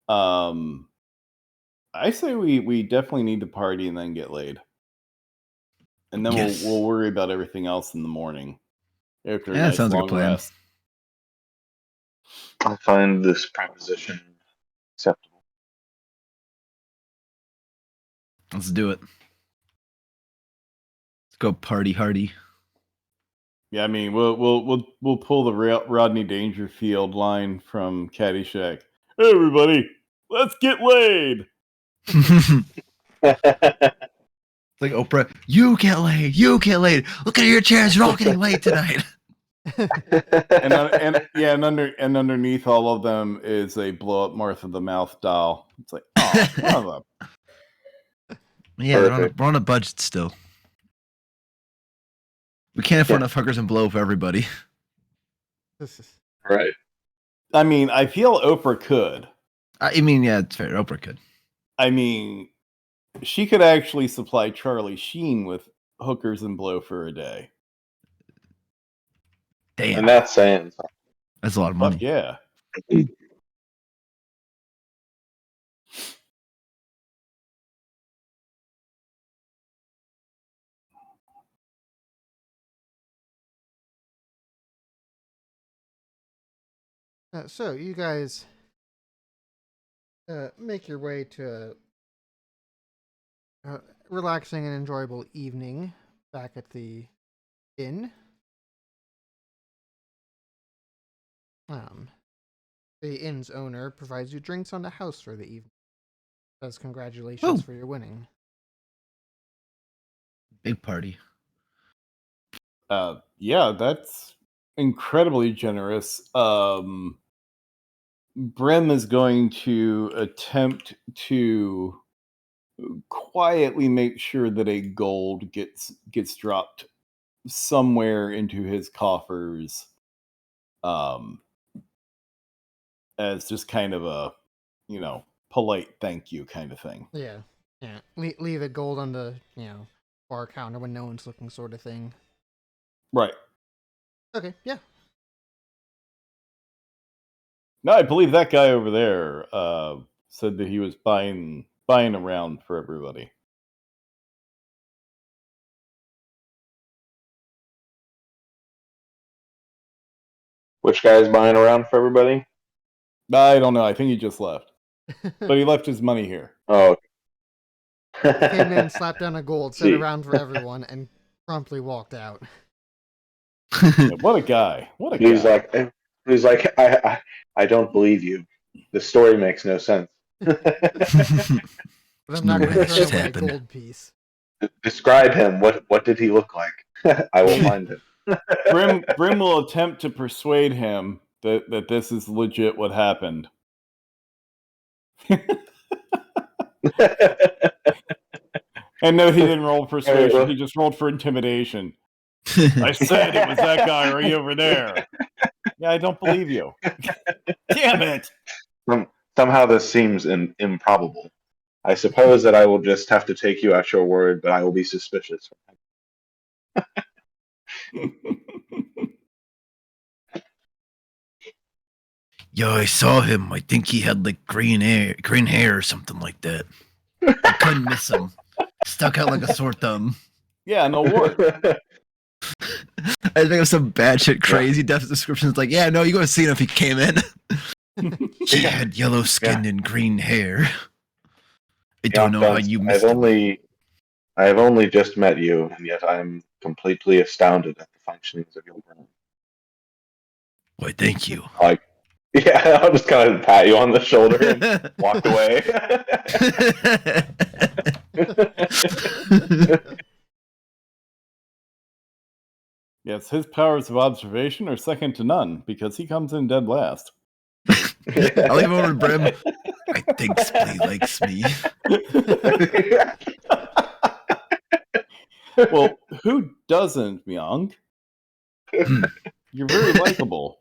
I say we definitely need to party and then get laid. And then Yes. we'll worry about everything else in the morning after a Yeah, nice sounds like a long plan. rest. I find this proposition acceptable. Let's do it. Let's go party hardy. Yeah, I mean, we'll pull the Rodney Dangerfield line from Caddyshack. Hey, everybody, let's get laid. Like Oprah, you get laid. Look at your chairs, you're all getting laid tonight. and underneath all of them is a blow up Martha the Mouth doll. It's like, oh, mother. Yeah, we're on a budget still. We can't afford enough hookers and blow for everybody. Right. I mean, I feel Oprah could. I mean, yeah, it's fair. Oprah could. I mean, she could actually supply Charlie Sheen with hookers and blow for a day. Damn. And that's saying something. That's a lot of money. Fuck yeah. So you guys make your way to a relaxing and enjoyable evening back at the inn. The inn's owner provides you drinks on the house for the evening. Says congratulations for your winning. Big party. Yeah, that's incredibly generous. Brem is going to attempt to quietly make sure that a gold gets dropped somewhere into his coffers, as just kind of a, polite thank you kind of thing. Yeah. Leave a gold on the bar counter when no one's looking, sort of thing. Right. Okay, yeah. No, I believe that guy over there said that he was buying around for everybody. Which guy's buying around for everybody? I don't know. I think he just left. But he left his money here. Oh. He came in, slapped down a gold, set See. around for everyone, and promptly walked out. Yeah, what a guy. What a guy. He's like, I don't believe you. The story makes no sense. But I'm not going to That turn just away a happened. gold piece. Describe him. What did he look like? I will find him. Brim will attempt to persuade him that this is legit what happened. And no, he didn't roll persuasion. He just rolled for intimidation. I said it was that guy right over there. Yeah, I don't believe you. Damn it. Somehow this seems improbable. I suppose that I will just have to take you at your word, but I will be suspicious. Yo, I saw him. I think he had like green hair or something like that. I couldn't miss him. Stuck out like a sore thumb. Yeah, no wart. I think of some bad shit, crazy death descriptions. Like, yeah, no, you go see him if he came in. He had yellow skin and green hair. I don't know how you missed him. I have only just met you, and yet I'm completely astounded at the functionings of your brain. Why, thank you. Like, yeah, I'll just kind of pat you on the shoulder and walk away. Yes, his powers of observation are second to none because he comes in dead last. I'll leave over to Brim. I think Splee likes me. Well, who doesn't, Myung? You're very likable.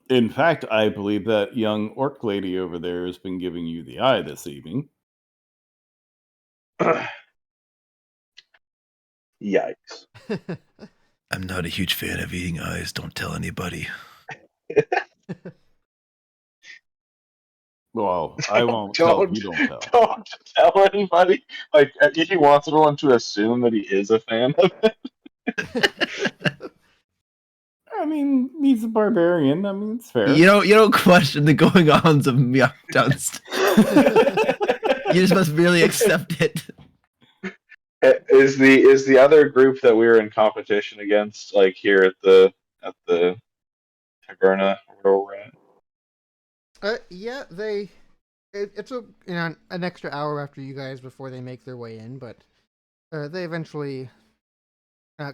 In fact, I believe that young orc lady over there has been giving you the eye this evening. Yikes. I'm not a huge fan of eating eyes. Don't tell anybody. Well, I won't tell if you don't tell. Don't tell anybody. Like, he wants everyone to assume that he is a fan of it. I mean, he's a barbarian. I mean, it's fair. You don't question the going-ons of Myeok Dunst. You just must merely accept it. Is the other group that we were in competition against, like here at the Taverna where we're at? Yeah, it's an extra hour after you guys before they make their way in, but they eventually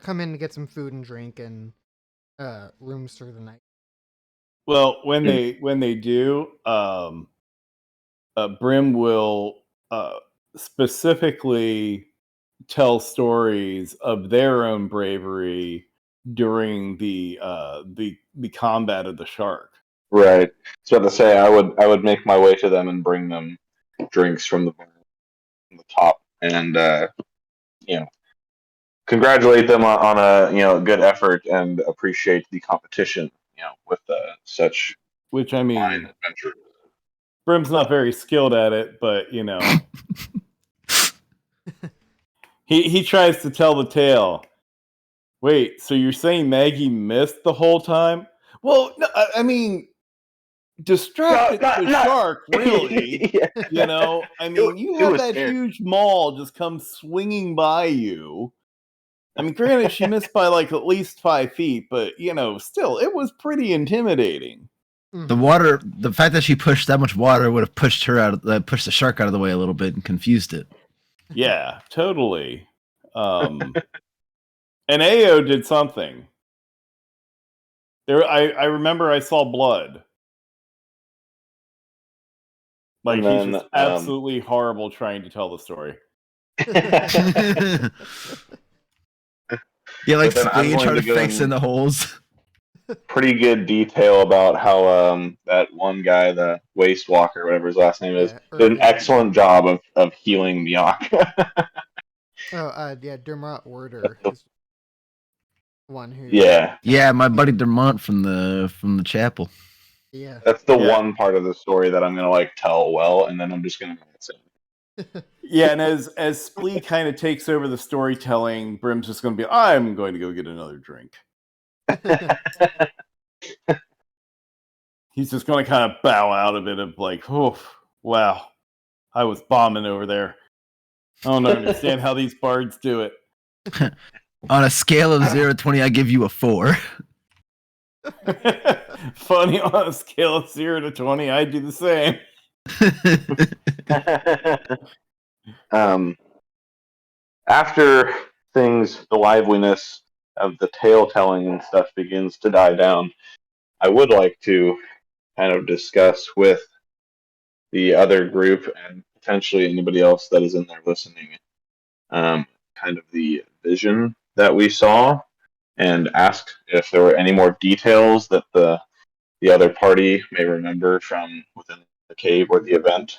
come in to get some food and drink and rooms through the night. Well, when they do, Brim will specifically tell stories of their own bravery during the combat of the shark. Right. So to say, I would make my way to them and bring them drinks from the bar from the top, and congratulate them on a good effort and appreciate the competition. With such Which, I mean, fine adventure. Brim's not very skilled at it, but he tries to tell the tale. Wait, so you're saying Maggie missed the whole time? Well, no, I mean, distracted the shark, really. Yeah. I mean, you had that huge maul just come swinging by you. I mean, granted, she missed by like at least 5 feet, but still, it was pretty intimidating. The fact that she pushed that much water would have pushed the shark out of the way a little bit and confused it. Yeah, totally. And Ao did something. I remember I saw blood. Like, he's just absolutely horrible trying to tell the story. Yeah, like Splee trying to fix in the holes. Pretty good detail about how that one guy, the Waste Walker, whatever his last name is, did an excellent job of healing Myeok. Yeah, Dermot Werder is the one who. Yeah, Yeah, my buddy Dermont from the chapel. Yeah. that's the Yeah. one part of the story that I'm gonna like tell well, and then I'm just gonna say. Yeah, and as Splee kind of takes over the storytelling, Brim's just going to be, I'm going to go get another drink. He's just going to kind of bow out of it of like, oh, wow, I was bombing over there. I don't understand how these bards do it. On a scale of 0 to 20, I give you a 4. Funny, on a scale of 0 to 20, I do the same. After things, the liveliness of the tale telling and stuff begins to die down, I would like to kind of discuss with the other group and potentially anybody else that is in there listening, kind of the vision that we saw, and ask if there were any more details that the other party may remember from within the cave or the event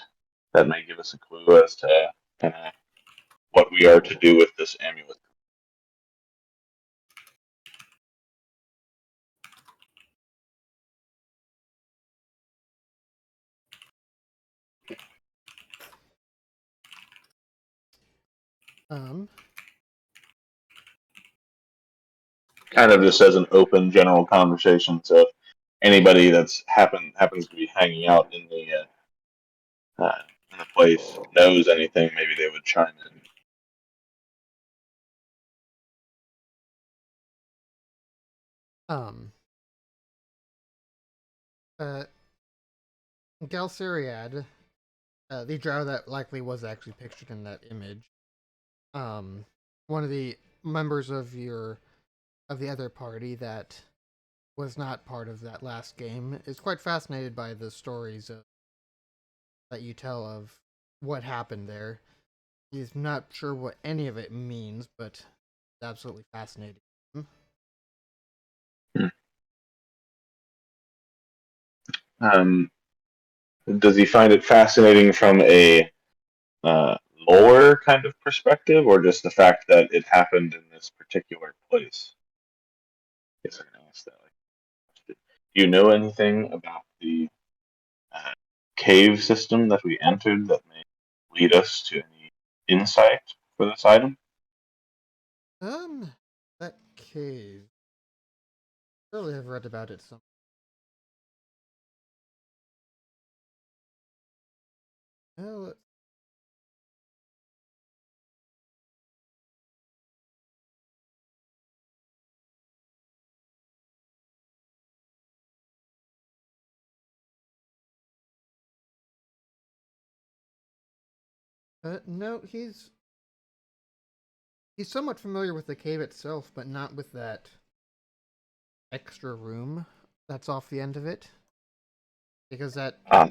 that may give us a clue as to kind of what we are to do with this amulet. um. Kind of just as an open general conversation. So if anybody that's happens to be hanging out in the place knows anything, maybe they would chime in. Um. Uh. Galceriad, the drow that likely was actually pictured in that image. One of the members of the other party that was not part of that last game is quite fascinated by the stories that you tell of what happened there. He's not sure what any of it means, but it's absolutely fascinating. Um, does he find it fascinating from a uh, lore kind of perspective, or just the fact that it happened in this particular place? I guess I can ask that. Like, do you know anything about the uh, cave system that we entered that may lead us to any insight for this item? That cave. Surely I've read about it some. Well, no, he's somewhat familiar with the cave itself, but not with that extra room that's off the end of it, because that Ah,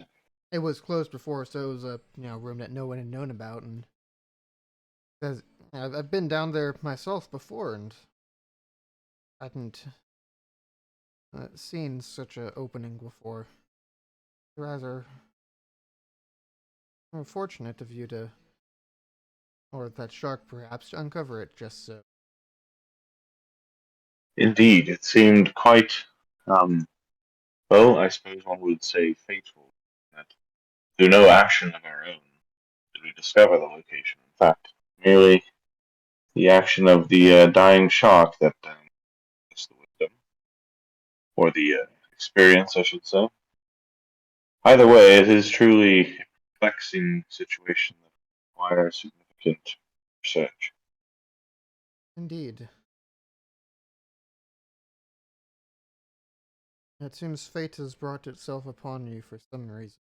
it was closed before, so it was a room that no one had known about, and because I've been down there myself before, and I hadn't seen such a opening before. Rather unfortunate of you to, or that shark perhaps, to uncover it just so. indeed, it seemed quite, well, I suppose one would say fateful, that through no action of our own did we discover the location. In fact, merely the action of the dying shock that is the wisdom, or the experience, I should say. Either way, it is truly a perplexing situation that requires significant research. Indeed. It seems fate has brought itself upon you for some reason.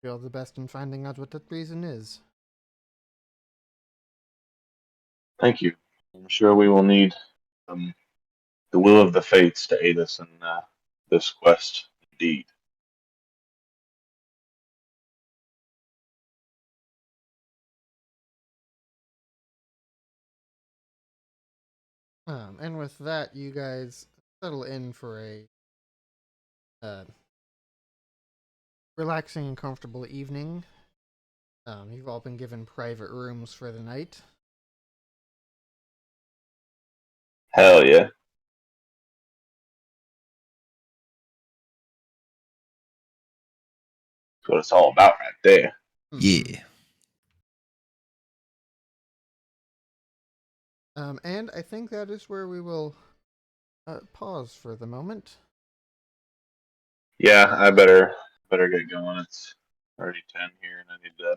Feel the best in finding out what that reason is. Thank you. I'm sure we will need um, the will of the fates to aid us in this quest, indeed. And with that, you guys settle in for a uh, relaxing and comfortable evening. You've all been given private rooms for the night. Hell yeah. That's what it's all about right there. Yeah. And I think that is where we will pause for the moment. Yeah, I better get going. It's already 10 here, and I need to